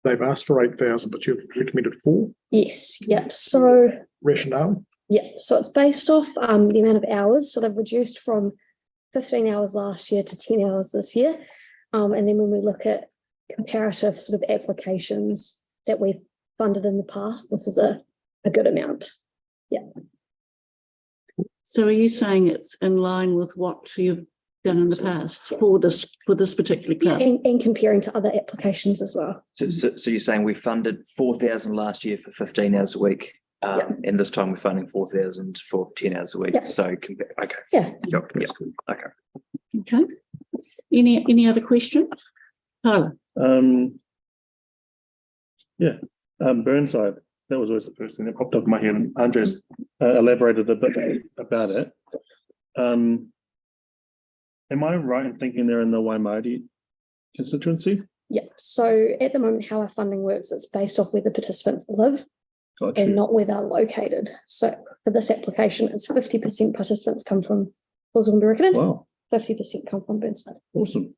they've asked for 8,000, but you've recommended 4. Yes, yep. So, Rationale? yeah, so it's based off the amount of hours. So they've reduced from 15 hours last year to 10 hours this year. And then when we look at comparative sort of applications that we've funded in the past, this is a good amount. Yeah. So are you saying it's in line with what you've done in the past for this particular club? And comparing to other applications as well. So you're saying we funded 4,000 last year for 15 hours a week, and this time we're funding 4,000 for 10 hours a week. Yeah. So okay. Yeah. Yep, okay. Okay. Any other questions? Tyler? Burnside, that was always the first thing that popped up in my head, and Andres elaborated a bit about it. Am I right in thinking they're in the Waimate constituency? Yeah, so at the moment, how our funding works, it's based off where the participants live and not where they're located. So for this application, it's 50% participants come from Halswell-Hornby-Riccarton. Wow. 50% come from Burnside. Awesome.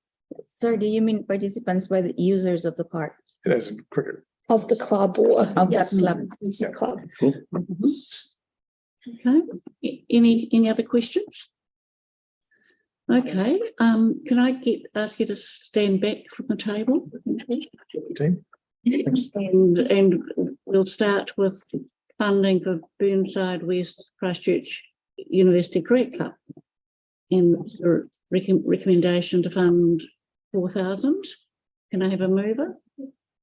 So do you mean participants by the users of the park? It is in cricket. Of the club or Of yes, that club. it's the club. Cool. Okay. Any other questions? Okay. Can I ask you to stand back from the table? Team. And we'll start with funding for Burnside West Christchurch University Cricket Club. And recommendation to fund 4,000. Can I have a mover?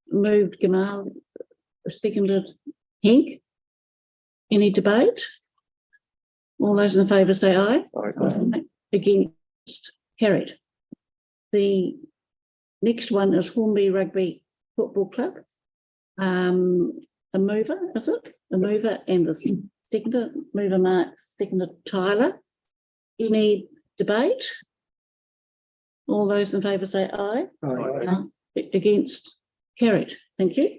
Moved Gamal, seconded Henk. Any debate? All those in favour say aye. Aye. Against, carried. The next one is Hornby Rugby Football Club. A mover, is it? A mover and the seconder, mover Mark, seconded Tyler. Any debate? All those in favour say aye. Aye. Against, carried. Thank you.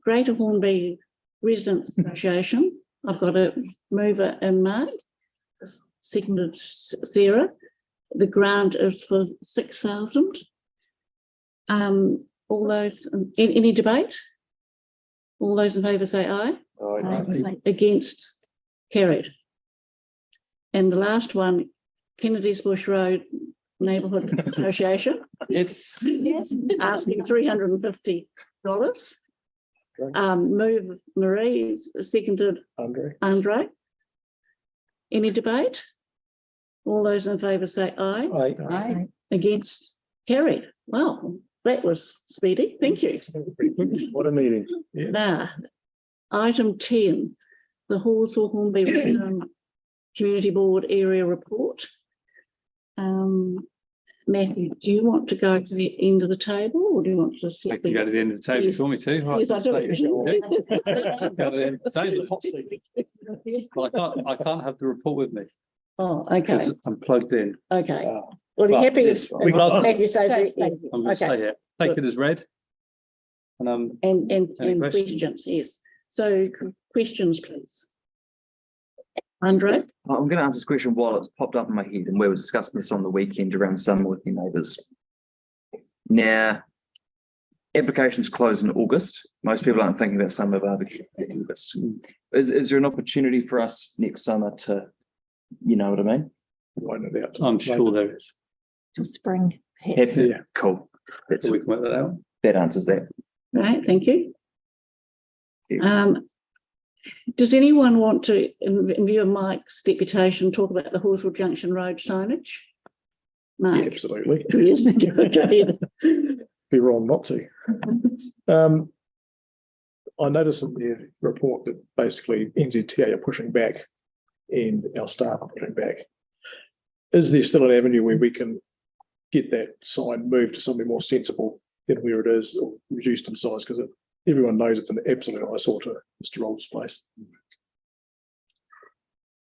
Greater Hornby Residents Association. I've got a mover in Mark, seconded Sarah. The grant is for 6,000. All those, any debate? All those in favour say aye. Aye. Against, carried. And the last one, Kennedy's Bush Road Neighbourhood Association. It's Asking $350. Move Marie, seconded Andre. Any debate? All those in favour say aye. Aye. Against, carried. Wow, that was speedy. Thank you. What a meeting. Now, item 10, the Halswell-Hornby-Riccarton Community Board Area Report. Matthew, do you want to go to the end of the table or do you want to I can go to the end of the table if you want me to. Right, Yes, I do. go to the end of the table. Well, I can't have the report with me Oh, okay, because I'm plugged in. okay. Well, you're But happy yes, if we got Matthew says I'm going to say it. Take it as read. And Any and questions, yes. So questions, please. Andre? I'm going to answer this question while it's popped up in my head, and we were discussing this on the weekend around summer with your neighbours. Now, applications close in August. Most people aren't thinking about summer barbecue in August. Is there an opportunity for us next summer to, you know what I mean? I'm sure there is. To spring. Happy, cool. That's We can work that out. that answers that. Right, thank you. Does anyone want to, in view of Mike's deputation, talk about the Horsell Junction Road signage? Mike? Yeah, absolutely. Yes, okay. Be wrong not to. I noticed in the report that basically NZTA are pushing back and our staff are pushing back. Is there still an avenue where we can get that sign moved to something more sensible than where it is, or reduced in size, because everyone knows it's an absolute eyesore to Mr. Rolls' place.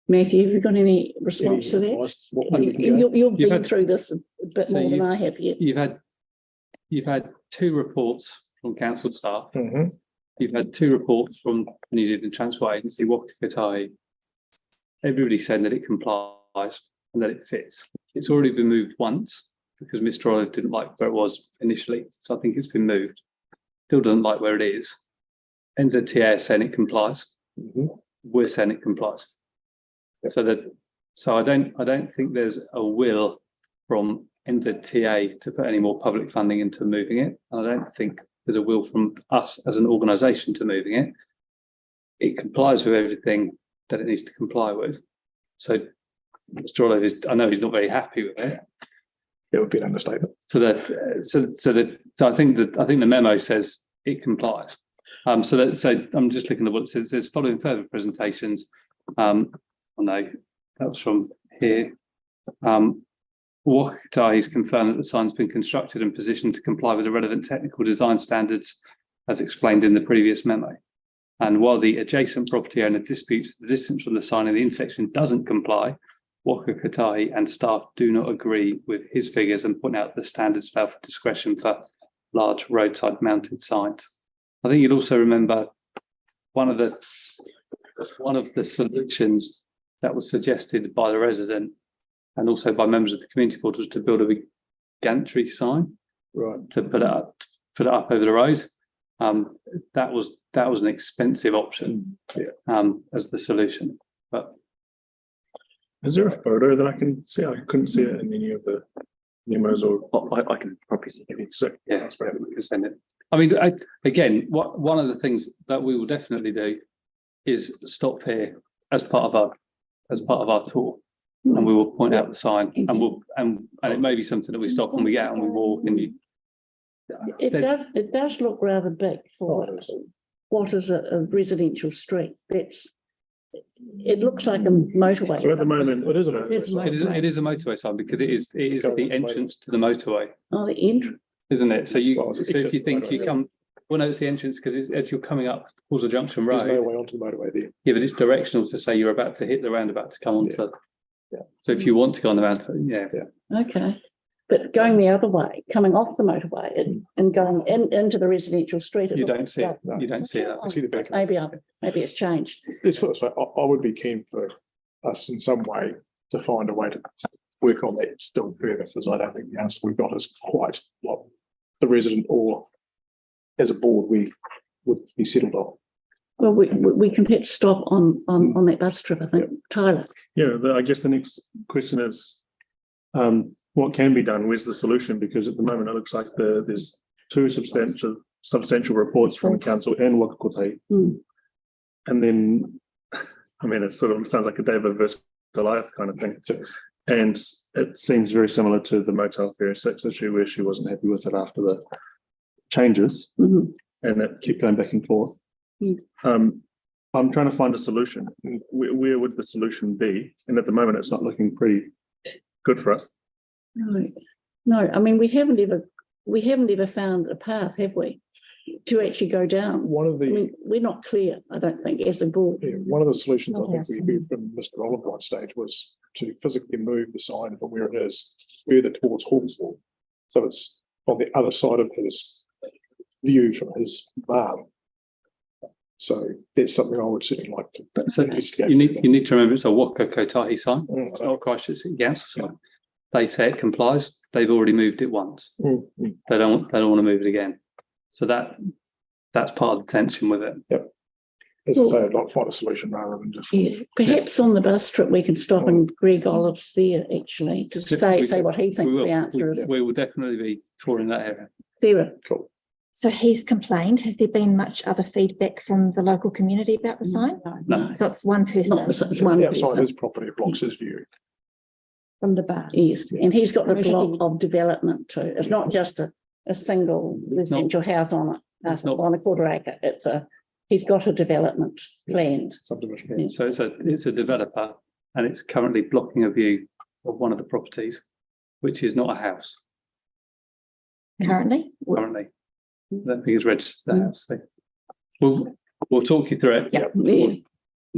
Matthew, have you got any response to that? Advice, what way we can go? You've been had- through this a bit So more than I have yet. You've had 2 reports from council staff. Mhm. You've had 2 reports from the New Zealand Transport Agency, Waka Kotahi. Everybody saying that it complies and that it fits. It's already been moved once because Mr. Olive didn't like where it was initially. So I think it's been moved. Still doesn't like where it is. NZTA is saying it complies. Mhm. We're saying it complies. Yep. So I don't think there's a will from NZTA to put any more public funding into moving it. And I don't think there's a will from us as an organisation to moving it. It complies with everything that it needs to comply with. So Mr. Olive I know he's not very happy with it. It would be an understatement. So I think the memo says it complies. So I'm just looking at what it says. It says following further presentations. I know that was from here. Waka Kotahi has confirmed that the sign's been constructed and positioned to comply with the relevant technical design standards as explained in the previous memo. And while the adjacent property owner disputes the distance from the sign in the intersection doesn't comply, Waka Kotahi and staff do not agree with his figures and point out the standards allow for discretion for large roadside mounted signs. I think you'd also remember one of the solutions that was suggested by the resident and also by members of the community board was to build a big gantry sign, Right. to put it up over the road. That was an expensive option, as the solution. But Is there a photo that I can see? I couldn't see it in any of the memos or. I can probably see it. So, yeah, we can send it. I mean, one of the things that we will definitely do is stop here as part of our tour, and we will point out the sign, and it may be something that we stop when we get out and we walk and It does look rather big for what is a residential street. It looks like a motorway. So at the moment, It is a it is a motorway sign because it is the entrance to the motorway, Oh, the entrance. isn't it? So if you think you come, well, no, it's the entrance because as you're coming up towards the junction There's no road. way onto the motorway there. Yeah, but it's directional to say you're about to hit the roundabout to come onto. Yeah. So if you want to go on the mountain, Okay. But going the other way, coming off the motorway and going into the residential street. you don't see it. No. You don't see that. I see the back. Maybe it's changed. This was, I would be keen for us in some way to find a way to work on that still further, because I don't think the answer we've got is quite what the resident or as a board we would be settled on. Well, we can perhaps stop on that bus trip, I think. Tyler. yeah, I guess the next question is, what can be done? Where's the solution? Because at the moment, it looks like there's 2 substantial reports from council and Waka Kotahi. Mm. And then, I mean, it sort of sounds like a David versus Goliath kind of thing. And it seems very similar to the Motel 36 issue where she wasn't happy with it after the changes, Mhm. and it kept going back and forth. Mm. I'm trying to find a solution. Where would the solution be? And at the moment, it's not looking pretty good for us. No, I mean, we haven't ever found a path, have we, to actually go down? One of I the, mean, we're not clear, I don't think, as a board. one of the solutions I think Yes. we heard from Mr. Oliver on stage was to physically move the sign from where it is further towards Halswell. So it's on the other side of his view from his barn. So that's something I would certainly like to So investigate. you need to remember it's a Waka Kotahi sign. Mm. It's not Christchurch Council sign. They say it complies. They've already moved it once. Mm, mm. They don't want to move it again. So that's part of the tension with it. As I say, I'd like to find a solution rather than just. Yeah, perhaps on the bus trip, we can stop and Greg Olive's there actually to say what he thinks the answer is. We will definitely be touring that area. Sarah. Cool. So he's complained. Has there been much other feedback from the local community about the sign? No. So it's one person. Not the It's one outside person his property, it blocks his view. From the bar. Yes, and he's got the block of development too. It's not just a single residential house on It's not- a quarter acre. He's got a development planned. Subdivision. Yeah. So it's a developer and it's currently blocking a view of one of the properties, which is not a house. currently? currently. I don't think it's registered that, so we'll talk you through it. Yeah. We'll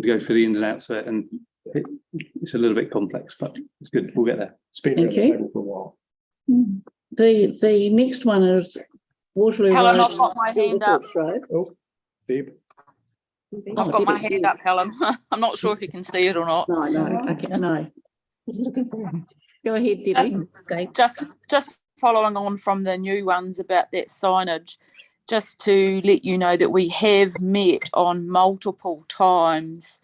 go through the ins and outs of it, and it's a little bit complex, but it's good. We'll get there. It's been Thank around the you. table for a while. The next one is Waterloo Helen, Road. I've got my hand up. Road. Oh, Deb, I've got my hand up, Helen. I'm not sure if you can see it or not. No, okay, no. Go ahead, Debbie. Okay. Just following on from the new ones about that signage, just to let you know that we have met on multiple times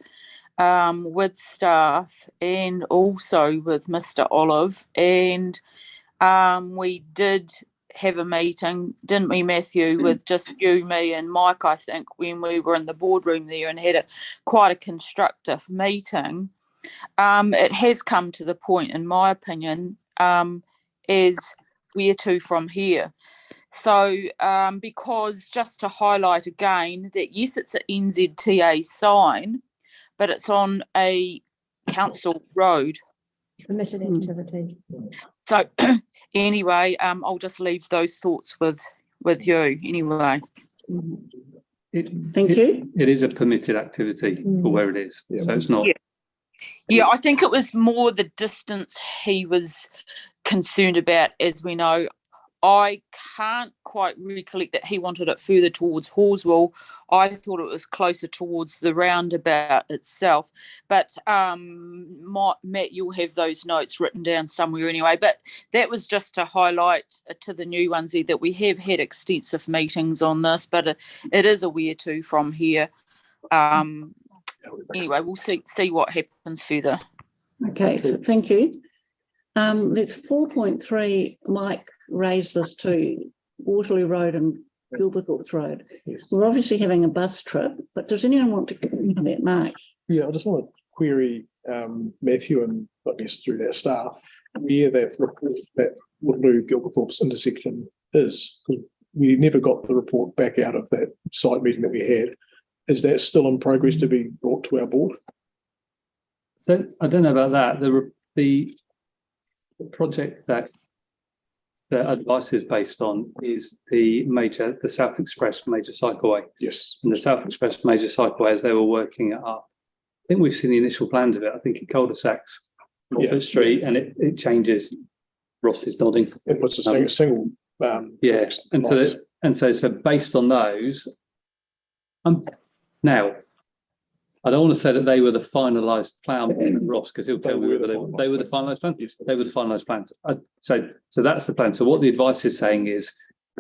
with staff and also with Mr. Olive, and we did have a meeting, didn't we, Matthew, with just you, me and Mike, I think, when we were in the boardroom there, and had quite a constructive meeting. It has come to the point, in my opinion, is where to from here. So because just to highlight again that yes, it's an NZTA sign, but it's on a council road. Permitted activity. So anyway, I'll just leave those thoughts with you anyway. Thank you. It is a permitted activity for where it is, so it's not. Yeah, I think it was more the distance he was concerned about. As we know, I can't quite recollect that he wanted it further towards Halswell. I thought it was closer towards the roundabout itself. But Matt, you'll have those notes written down somewhere anyway. But that was just to highlight to the new ones there that we have had extensive meetings on this, but it is a where to from here. Anyway, we'll see what happens further. Okay, thank you. Let's 4.3, Mike raised this to Waterloo Road and Gilberthorpe Road. Yes. We're obviously having a bus trip, but does anyone want to comment on that, Mark? yeah, I just want to query Matthew and I guess through their staff where that report, that Waterloo Gilberthorpe's intersection is. Because we never got the report back out of that site meeting that we had. Is that still in progress to be brought to our board? I don't know about that. The project that the advice is based on is the South Express major cycleway. Yes. And the South Express major cycleway, as they were working it up, I think we've seen the initial plans of it. I think it cul-de-sacs Norfolk Street, and it changes. Ross is nodding. It puts a single. So based on those, now, I don't want to say that they were the finalised plan, Ross, because he'll tell me whether they were the finalised plan. Yes, they were the finalised plans. So that's the plan. So what the advice is saying is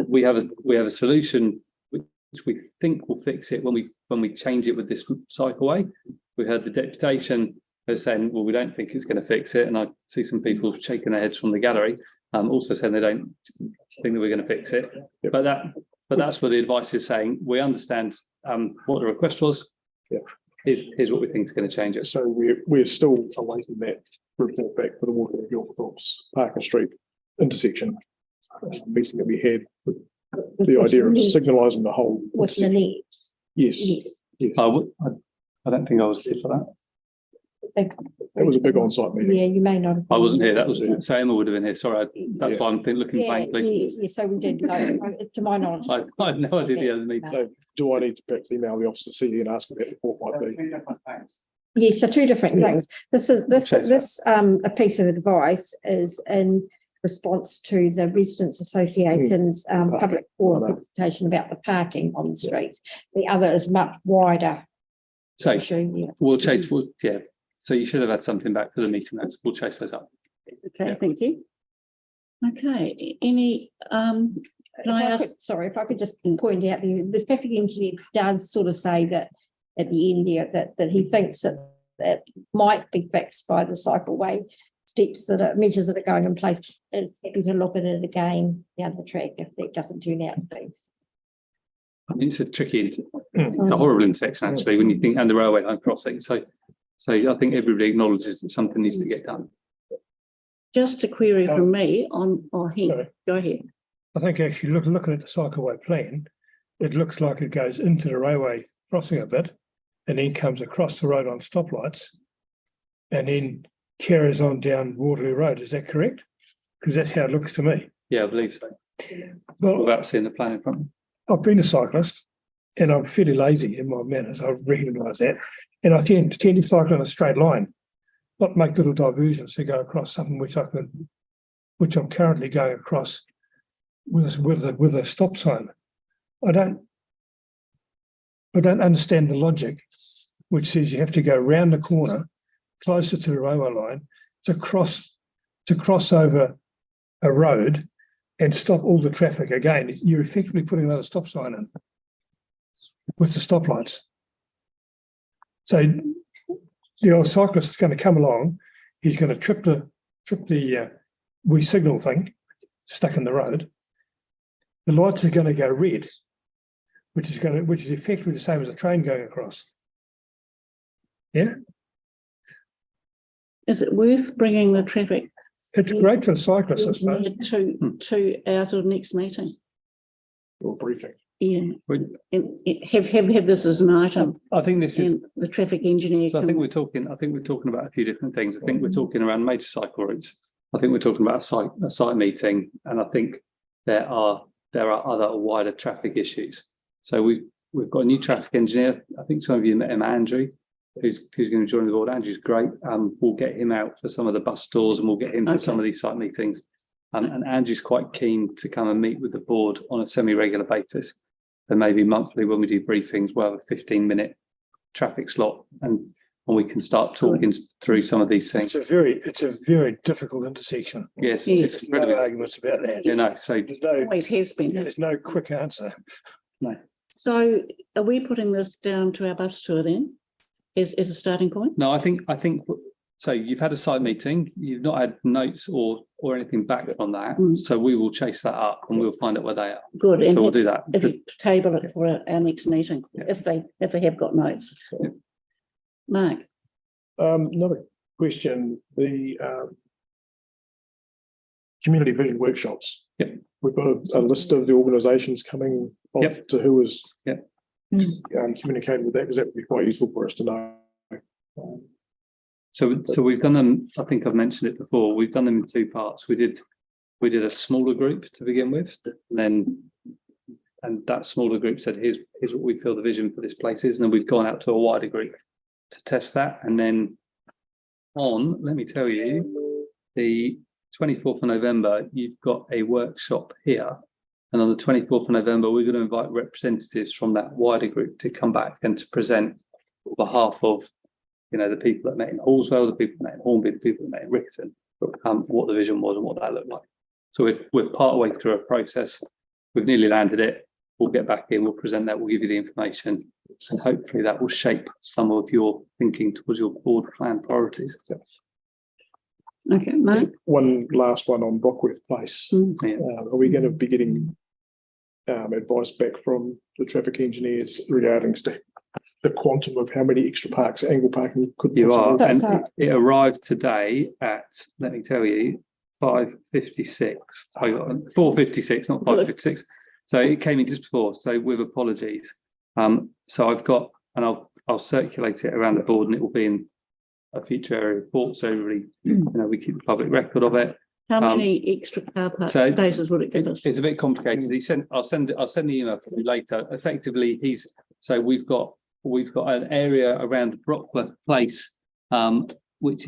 we have a solution which we think will fix it when we change it with this cycleway. We heard the deputation saying, well, we don't think it's going to fix it, and I see some people shaking their heads from the gallery, also saying they don't think that we're going to fix it. But that's what the advice is saying. We understand what the request was. Yeah. Here's what we think is going to change it. So we're still awaiting that report back for the Waterloo Gilberthorpe's Parker Street intersection meeting that we had with the idea of signalising the whole. With the net. Yes. I don't think I was here for that. It was a big on-site meeting. Yeah, you may not have. I wasn't here. That was Sam would have been here. Sorry, that's why I'm looking blankly. Yeah, so we did. To my knowledge. I had no idea the other meeting. So do I need to perhaps email the officer to and ask if that report might be? Yes, so two different things. A piece of advice is in response to the Residents Association's public forum presentation about the parking on the streets. The other is much wider. So we'll chase. So you should have had something back for the meeting notes. We'll chase those up. Okay, thank you. Okay, any if I could just point out the traffic engineer does sort of say that at the end there that he thinks that might be fixed by the cycleway measures that are going in place. Is happy to look at it again down the track if that doesn't turn out to be. I mean, it's a tricky, it's a horrible intersection actually when you think, and the railway line crossing. So I think everybody acknowledges that something needs to get done. Just a query from me on, go ahead. I think actually looking at the cycleway plan, it looks like it goes into the railway crossing a bit and then comes across the road on stoplights and then carries on down Waterloo Road. Is that correct? Because that's how it looks to me. Yeah, I believe so. Well, without seeing the plan in front of me. I've been a cyclist and I'm fairly lazy in my manners. I recognise that. And I tend to cycle in a straight line, not make little diversions to go across something which I'm currently going across with a stop sign. I don't understand the logic, which says you have to go round the corner closer to the railway line to cross over a road and stop all the traffic again. You're effectively putting another stop sign in with the stoplights. So the old cyclist is going to come along, he's going to trip the wee signal thing stuck in the road. The lights are going to go red, which is effectively the same as a train going across. Yeah. Is it worth bringing the traffic? It's great for the cyclists, I suppose. To our sort of next meeting. Or briefing. Yeah. And have this as an item. I think this is the traffic engineer. So I think we're talking about a few different things. I think we're talking around major cycle routes. I think we're talking about a site meeting, and I think there are other wider traffic issues. So we've got a new traffic engineer. I think some of you met him, Andrew, who's going to join the board. Andrew's great. We'll get him out for some of the bus tours, and we'll get him for some of these site meetings. And Andrew's quite keen to come and meet with the board on a semi-regular basis. So maybe monthly when we do briefings, we'll have a 15-minute traffic slot, and we can start talking through some of these things. It's a very difficult intersection. Yes, there's no arguments about that. You know, so always has been. There's no quick answer. No. So are we putting this down to our bus tour then, as a starting point? No, I think so. You've had a site meeting. You've not had notes or anything back on that. So we will chase that up and we'll find out where they are. Good. So And we'll do that. If you table it for our next meeting, if they have got notes. Yeah. Mark. Another question, the community vision workshops. Yep. We've got a list of the organisations coming on to who is communicating with that, because that would be quite useful for us to know. So we've done them. I think I've mentioned it before. We've done them in two parts. We did a smaller group to begin with, and that smaller group said, here's what we feel the vision for this place is, and then we've gone out to a wider group to test that. And then let me tell you, the 24th of November, you've got a workshop here. And on the 24th of November, we're going to invite representatives from that wider group to come back and to present on behalf of, the people that met in Halswell, the people that met in Hornby, the people that met in Riccarton, what the vision was and what that looked like. So we're part way through a process. We've nearly landed it. We'll get back in, we'll present that, we'll give you the information. And hopefully that will shape some of your thinking towards your board plan priorities. Okay, Mark. One last one on Brockworth Place. Are we going to be getting advice back from the traffic engineers regarding the quantum of how many extra angle parking could you are? And it arrived today at, let me tell you, 5:56. 4:56, not 5:56. So it came in just before. So with apologies. So I've got, and I'll circulate it around the board, and it will be in a future area report. So everybody, we keep the public record of it. How many extra car park spaces would it give us? It's a bit complicated. I'll send the email for you later. Effectively, we've got an area around Brockworth Place, which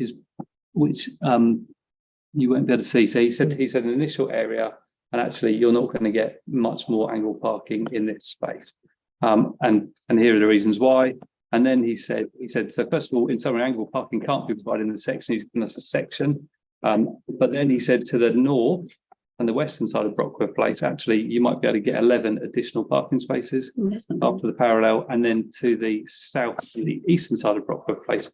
you won't be able to see. So he said an initial area, and actually you're not going to get much more angle parking in this space. And here are the reasons why. And then he said, so first of all, in summer, angle parking can't be provided in the section. He's given us a section. But then he said to the north and the western side of Brockworth Place, actually, you might be able to get 11 additional parking spaces after the parallel. And then to the south and the eastern side of Brockworth Place,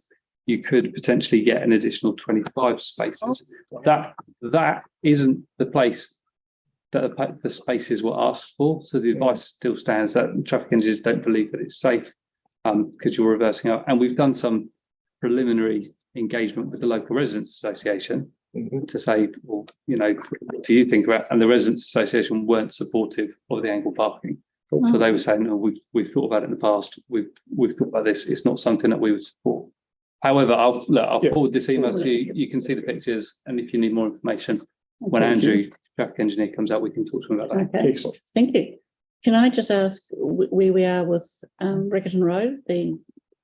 you could potentially get an additional 25 spaces. That isn't the place that the spaces were asked for. So the advice still stands that traffic engineers don't believe that it's safe because you're reversing out. And we've done some preliminary engagement with the local residents association to say, well, what do you think about? And the residents association weren't supportive of the angle parking. So they were saying, no, we've thought about it in the past. We've thought about this. It's not something that we would support. However, I'll forward this email to you. You can see the pictures, and if you need more information, when Andrew traffic engineer comes out, we can talk to him about that. Okay, Excellent. thank you. Can I just ask where we are with Riccarton Road, the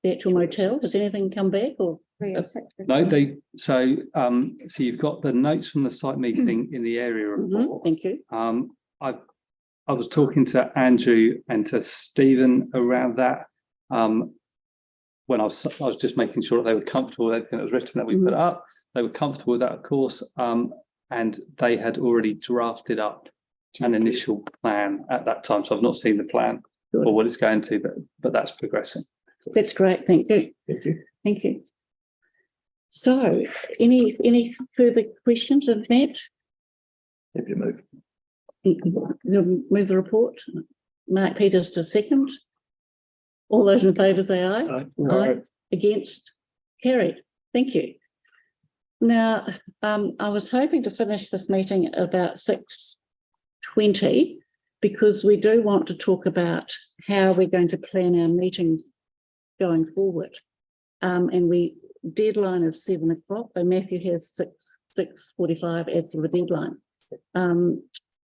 actual motel? Has anything come back or? No, so you've got the notes from the site meeting in the area report. Thank you. I was talking to Andrew and to Stephen around that. When I was just making sure that they were comfortable with everything that was written that we put up. They were comfortable with that, of course, and they had already drafted up an initial plan at that time. So I've not seen the plan or what it's going to, but that's progressing. That's great. Thank you. Thank you. Thank you. So, any further questions of that? Happy to move. You'll move the report. Mark Peters to second. All those in favour say aye. Aye. Against? Carried. Thank you. Now, I was hoping to finish this meeting at about 6:20 because we do want to talk about how we're going to plan our meetings going forward. And deadline is 7 o'clock, but Matthew has 6:45 as the deadline.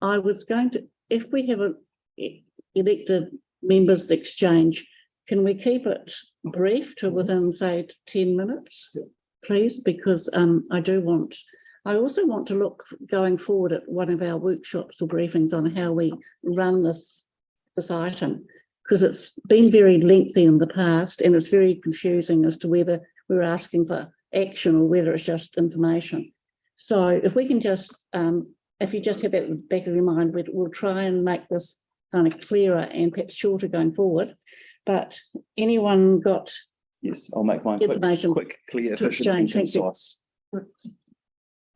I was going to, if we have an elected members exchange, can we keep it brief to within, say, 10 minutes, please? Because I also want to look going forward at one of our workshops or briefings on how we run this item, because it's been very lengthy in the past and it's very confusing as to whether we're asking for action or whether it's just information. So if we can just, if you just have that in the back of your mind, we'll try and make this kind of clearer and perhaps shorter going forward. But anyone got? Yes, I'll make mine quick, clear, efficient, and concise. Go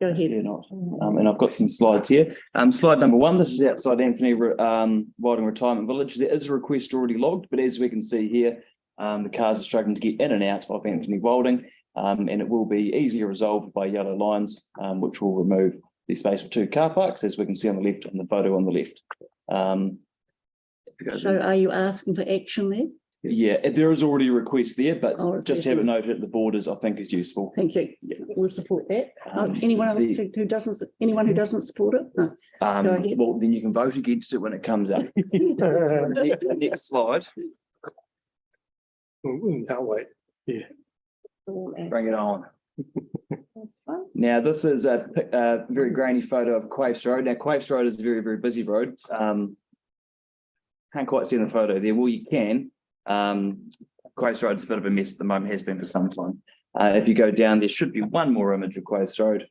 ahead. And I've got some slides here. Slide number 1, this is outside Anthony Wilding Retirement Village. There is a request already logged, but as we can see here, the cars are struggling to get in and out of Anthony Wilding, and it will be easily resolved by yellow lines, which will remove the space for 2 car parks, as we can see on the left in the photo on the left. So are you asking for action there? Yeah, there is already a request there, but just have it noted at the borders, I think, is useful. Thank you. Yeah. We'll support that. Anyone else who doesn't support it? No. Go ahead. Well, then you can vote against it when it comes up. Next slide. Can't wait. Yeah. Bring it on. Now, this is a very grainy photo of Quaifs Road. Now, Quaifs Road is a very, very busy road. Can't quite see in the photo there. Well, you can. Quaifs Road is a bit of a mess at the moment, has been for some time. If you go down, there should be one more image of Quaifs Road.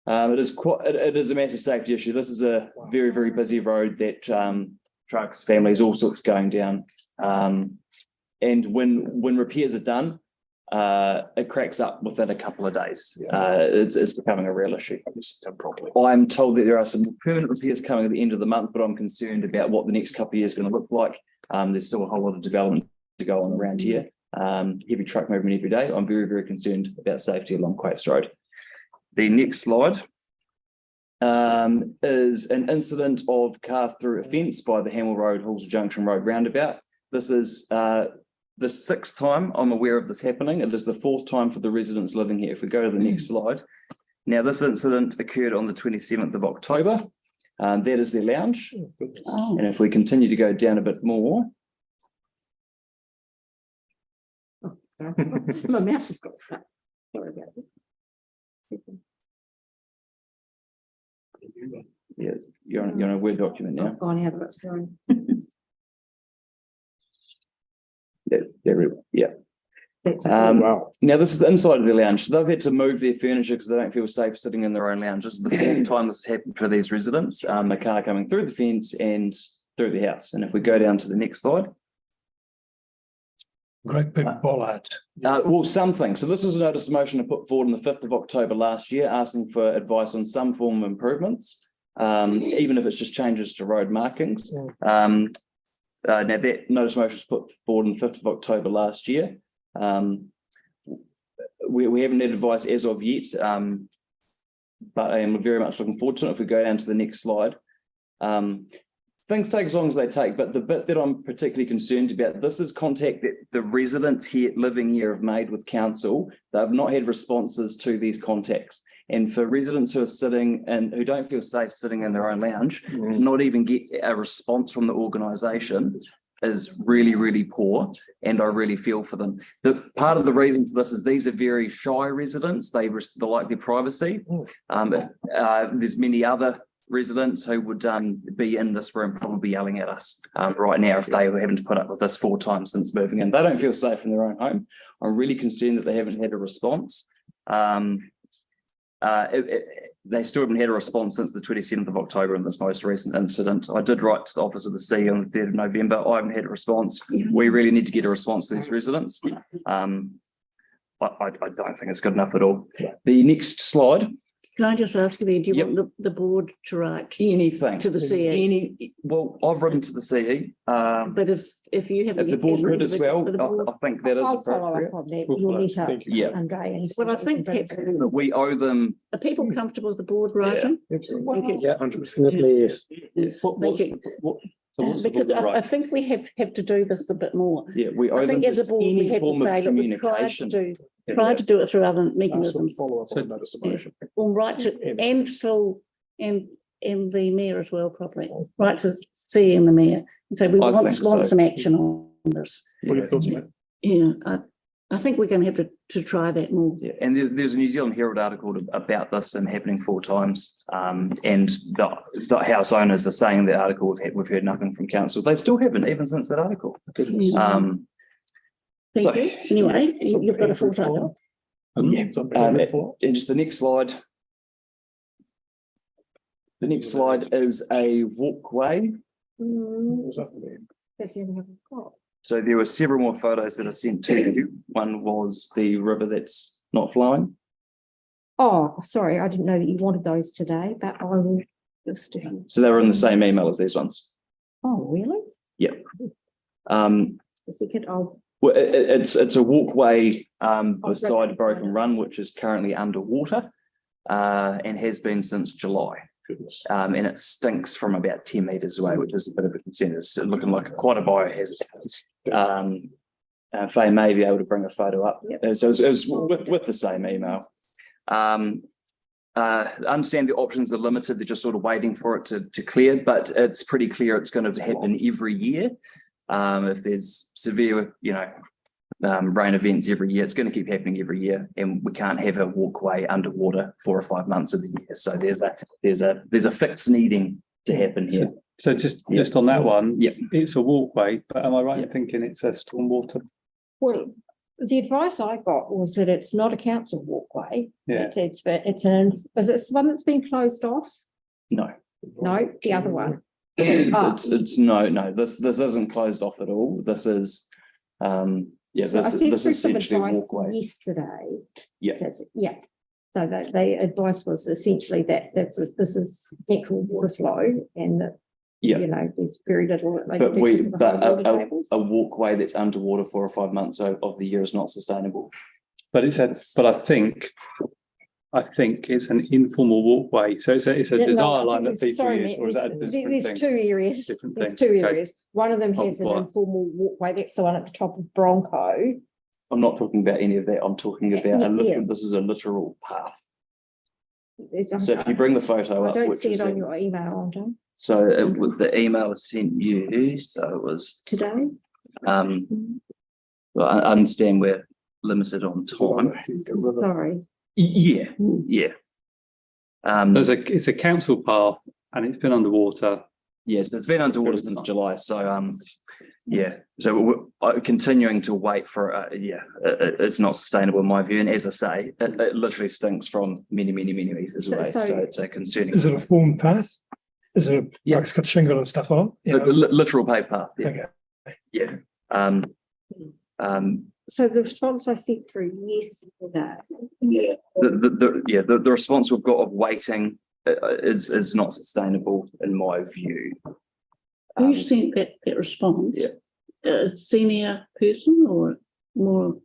It is a massive safety issue. This is a very, very busy road that trucks, families, all sorts going down. And when repairs are done, it cracks up within a couple of days. It's becoming a real issue. I'm told that there are some permanent repairs coming at the end of the month, but I'm concerned about what the next couple of years is going to look like. There's still a whole lot of development to go on around here. Heavy truck movement every day. I'm very, very concerned about safety along Quaifs Road. The next slide is an incident of car through a fence by the Hamel Road, Halswell Junction Road roundabout. This is the 6th time I'm aware of this happening. It is the 4th time for the residents living here. If we go to the next slide. Now, this incident occurred on the 27th of October. That is their lounge. Oh. And if we continue to go down a bit more. My mouse has got stuck. Sorry about that. Yes, you're on a Word document now. I've gone out of it, sorry. Yeah. Wow. Now, this is the inside of the lounge. They've had to move their furniture because they don't feel safe sitting in their own lounge. This is the 4th time this has happened for these residents. A car coming through the fence and through the house. And if we go down to the next slide. Great big bollard. Well, something. So this was a notice of motion I put forward on the 5th of October last year, asking for advice on some form of improvements, even if it's just changes to road markings. Now, that notice of motion was put forward on the 5th of October last year. We haven't had advice as of yet, but I am very much looking forward to it. If we go down to the next slide. Things take as long as they take, but the bit that I'm particularly concerned about, this is contact that the residents here living here have made with council. They've not had responses to these contacts. And for residents who are sitting and who don't feel safe sitting in their own lounge, to not even get a response from the organisation is really, really poor. And I really feel for them. The part of the reason for this is these are very shy residents. They like their privacy. There's many other residents who would be in this room probably yelling at us right now if they were having to put up with this 4 times since moving in. They don't feel safe in their own home. I'm really concerned that they haven't had a response. They still haven't had a response since the 27th of October in this most recent incident. I did write to the Office of the C on the 3rd of November. I haven't had a response. We really need to get a response to these residents. I don't think it's good enough at all. The next slide. Can I just ask you, do you want the board to write anything to the CE? Well, I've written to the CE. But if you have, if the board could as well, I think that is I'll follow appropriate. up on that. You'll need help, Yeah. Andre, and well, I think But we owe them. are people comfortable with the board writing? Thank you. Yeah, 100%, yes. Thank you. Because I think we have to do this a bit more. Yeah, we owe I them think as a just board, we any have form to of say, look, we tried to communication. do it through other mechanisms. Follow up on notice of motion. Or write to, and Phil and the mayor as well, probably. Write to CE and the mayor and say, we I want think so. some action on this. What are your thoughts, mate? Yeah, I think we're going to have to try that more. Yeah, and there's a New Zealand Herald article about this and happening 4 times. And the house owners are saying in the article we've heard nothing from council. They still haven't even since that article. Thank you. Anyway, you've got a full title. And just the next slide. The next slide is a walkway. That's the only one I've got. So there were several more photos that are sent to you. One was the river that's not flowing. Oh, sorry, I didn't know that you wanted those today, but I will just. So they were in the same email as these ones. Oh, really? Yeah. The second, Well, it's a walkway beside Broken Run, which is currently underwater and has been since July. And it stinks from about 10 metres away, which is a bit of a concern. It's looking like quite a biohazard. Faye may be able to bring a photo up. Yep. So it was with the same email. I understand the options are limited. They're just sort of waiting for it to clear, but it's pretty clear it's going to happen every year. If there's severe, rain events every year, it's going to keep happening every year, and we can't have a walkway underwater 4 or 5 months of the year. So there's a fix needing to happen here. So just on that one, it's a walkway, but am I right in thinking it's a stormwater? well, the advice I got was that it's not a council walkway. Yeah. Is it one that's been closed off? No, The other one. it's no. This isn't closed off at all. This is So I sent this through is some essentially a advice walkway. yesterday. Yeah. So that the advice was essentially that this is natural water flow, and that there's very little. A walkway that's underwater 4 or 5 months of the year is not sustainable. But I think it's an informal walkway. So it's a desire line that people use, or is that a different There's thing? 2 areas. Different There's thing. 2 Okay. areas. One of them has an informal walkway. That's the one at the top of Bronco. I'm not talking about any of that. I'm talking about this is a literal path. So if you bring the photo up, I don't which see is it on your email, Andre. so the email was sent you, so it was Today? well, I understand we're limited on time. Sorry. Yeah. It's a council path and it's been underwater. Yes, it's been underwater since July. So so we're continuing to wait for it's not sustainable in my view. And as I say, it literally stinks from many meters away. So it's a concerning. Is it a formed path? Is it like it's got shingle and stuff on? A literal paved path. Yeah. Okay. So the response I sent through yesterday. The response we've got of waiting is not sustainable in my view. Who sent that response? A senior person or more?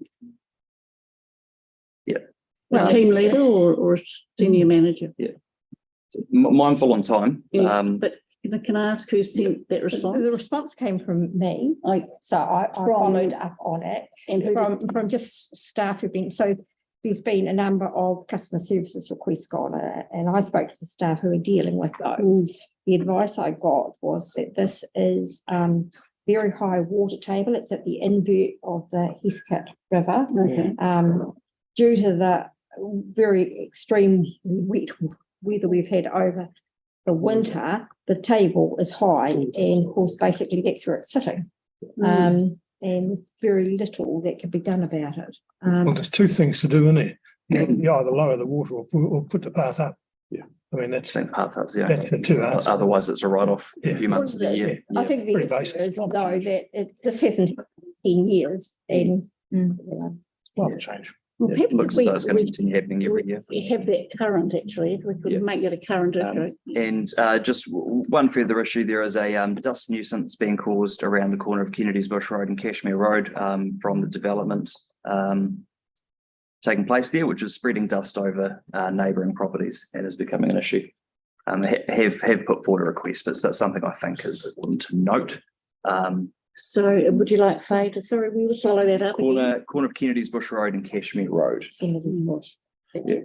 A team leader or a senior manager? Mindful on time. But can I ask who sent that response? The response came from me. I followed up on it, and from just staff who've been, so there's been a number of customer services requests gone, and I spoke to the staff who are dealing with those. The advice I got was that this is very high water table. It's at the invert of the Heathcote River. Okay. Due to the very extreme wet weather we've had over the winter, the table is high, and of course, basically that's where it's sitting. And there's very little that can be done about it. Well, there's two things to do, isn't there? You either lower the water or put the path up. Yeah. I mean, that's, I think part-up's the that's the only, two answers. otherwise it's a write-off a Yeah. few months of the year. I think the pretty issue basic. is though that this hasn't been years, and you know, Climate change. Well, It perhaps looks if as though it's going to we continue happening every year. have that current, actually, if we could make it a current issue. And just one further issue, there is a dust nuisance being caused around the corner of Kennedy's Bush Road and Cashmere Road from the development taking place there, which is spreading dust over neighbouring properties and is becoming an issue. Have put forward a request, but that's something I think is important to note. So would you like Faye to, sorry, we will follow that up. Corner of Kennedy's Bush Road and Cashmere Road. Kennedy's Bush. Yeah.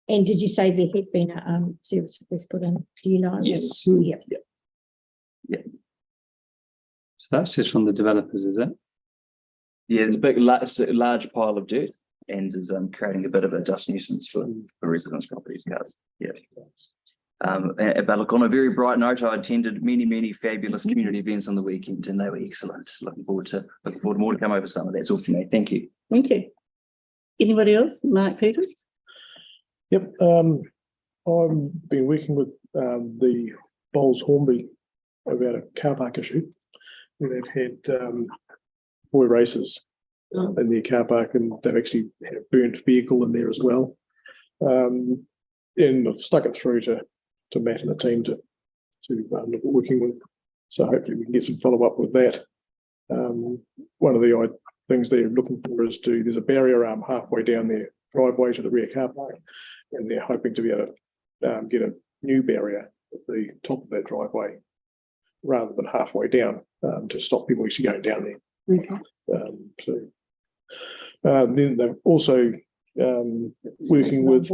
And did you say there had been a service request put in? Do you know? Yes. Yeah. So that's just from the developers, is it? Yeah, there's a large pile of dirt and is creating a bit of a dust nuisance for residents' properties, cars. Yeah. But look, on a very bright note, I attended many fabulous community events on the weekend, and they were excellent. Looking forward to more to come over summer. That's all for me. Thank you. Thank you. Anybody else? Mark Peters? Yep, I've been working with the Bowls Hornby about a car park issue. They've had boy races in their car park, and they've actually had a burnt vehicle in there as well. And I've stuck it through to Matt and the team to look at working with. So hopefully we can get some follow-up with that. One of the things they're looking for is there's a barrier arm halfway down their driveway to the rear car park, and they're hoping to be able to get a new barrier at the top of that driveway rather than halfway down to stop people actually going down there. Okay. Then they've also working with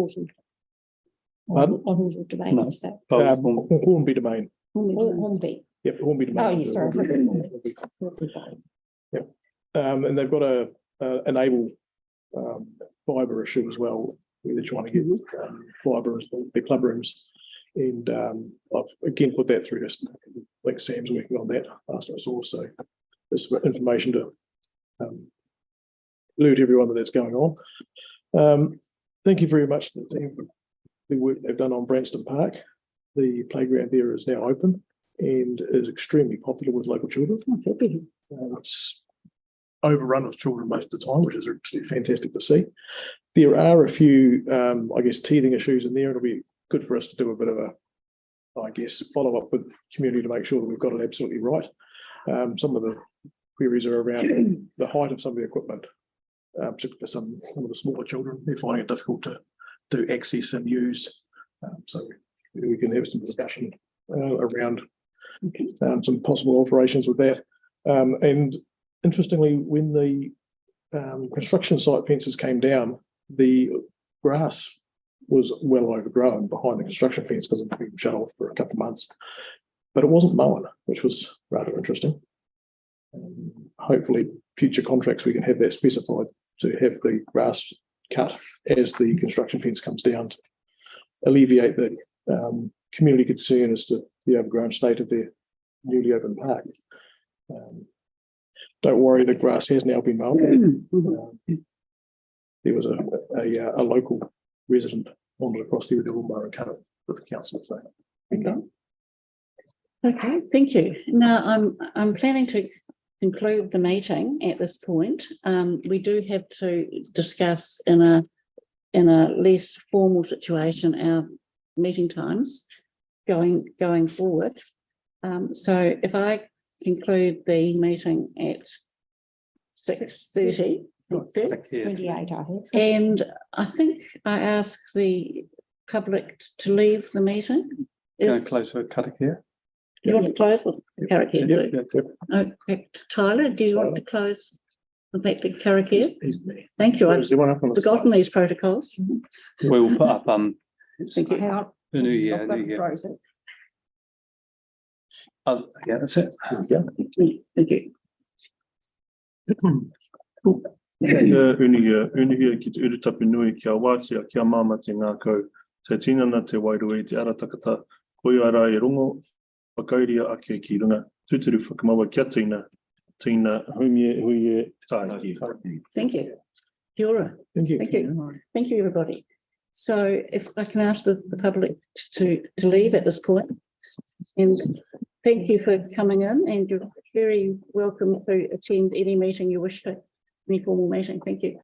On Hornby domain, No. you say? Hornby domain. Hornby. Yep, Hornby domain. Oh, yes, sorry. Yep. And they've got a enable fibre issue as well, where they're trying to get fibre as their club rooms. And I've again put that through this. Like Sam's working on that after us also. This information to alert everyone that's going on. Thank you very much to the team for the work they've done on Branston Park. The playground there is now open and is extremely popular with local children. It's overrun with children most of the time, which is absolutely fantastic to see. There are a few, I guess, teething issues in there. It'll be good for us to do a bit of a, I guess, follow up with community to make sure that we've got it absolutely right. Some of the queries are around the height of some of the equipment, particularly for some of the smaller children. They're finding it difficult to access and use. So we can have some discussion around some possible alterations with that. And interestingly, when the construction site fences came down, the grass was well overgrown behind the construction fence because it had been shut off for a couple of months, but it wasn't mown, which was rather interesting. Hopefully future contracts we can have that specified to have the grass cut as the construction fence comes down to alleviate the community concern as to the overgrown state of their newly opened park. Don't worry, the grass has now been mown. There was a local resident wandered across there with the lawnmower and cut it with the council. So been done. Okay, thank you. Now I'm planning to conclude the meeting at this point. We do have to discuss in a less formal situation our meeting times going forward. So if I conclude the meeting at 6:30. 28, I have. And I think I ask the public to leave the meeting. Going close to a cut here. You want to close with Carrick here? Yep. Okay, Tyler, do you want to close elected Karakia. He's there. Thank you. So I've is there one up on the forgotten these protocols. We will put up, Thank you. Hang on. the new year, I've got new it year. frozen. Yeah, that's it. Thank you. Unihia ki te urutapu nui kia wātia kia māma te ngā kau. Te tinana te wairua i te aratakata. Koi ara e rongo, whakauria ake ki runga. Tūturu whakamawa kia tīna. Tīna huie tāi. Thank you. Kia ora. Thank you. Thank you. Thank you, everybody. So if I can ask the public to leave at this point. And thank you for coming in, and you're very welcome to attend any meeting you wish to, any formal meeting. Thank you.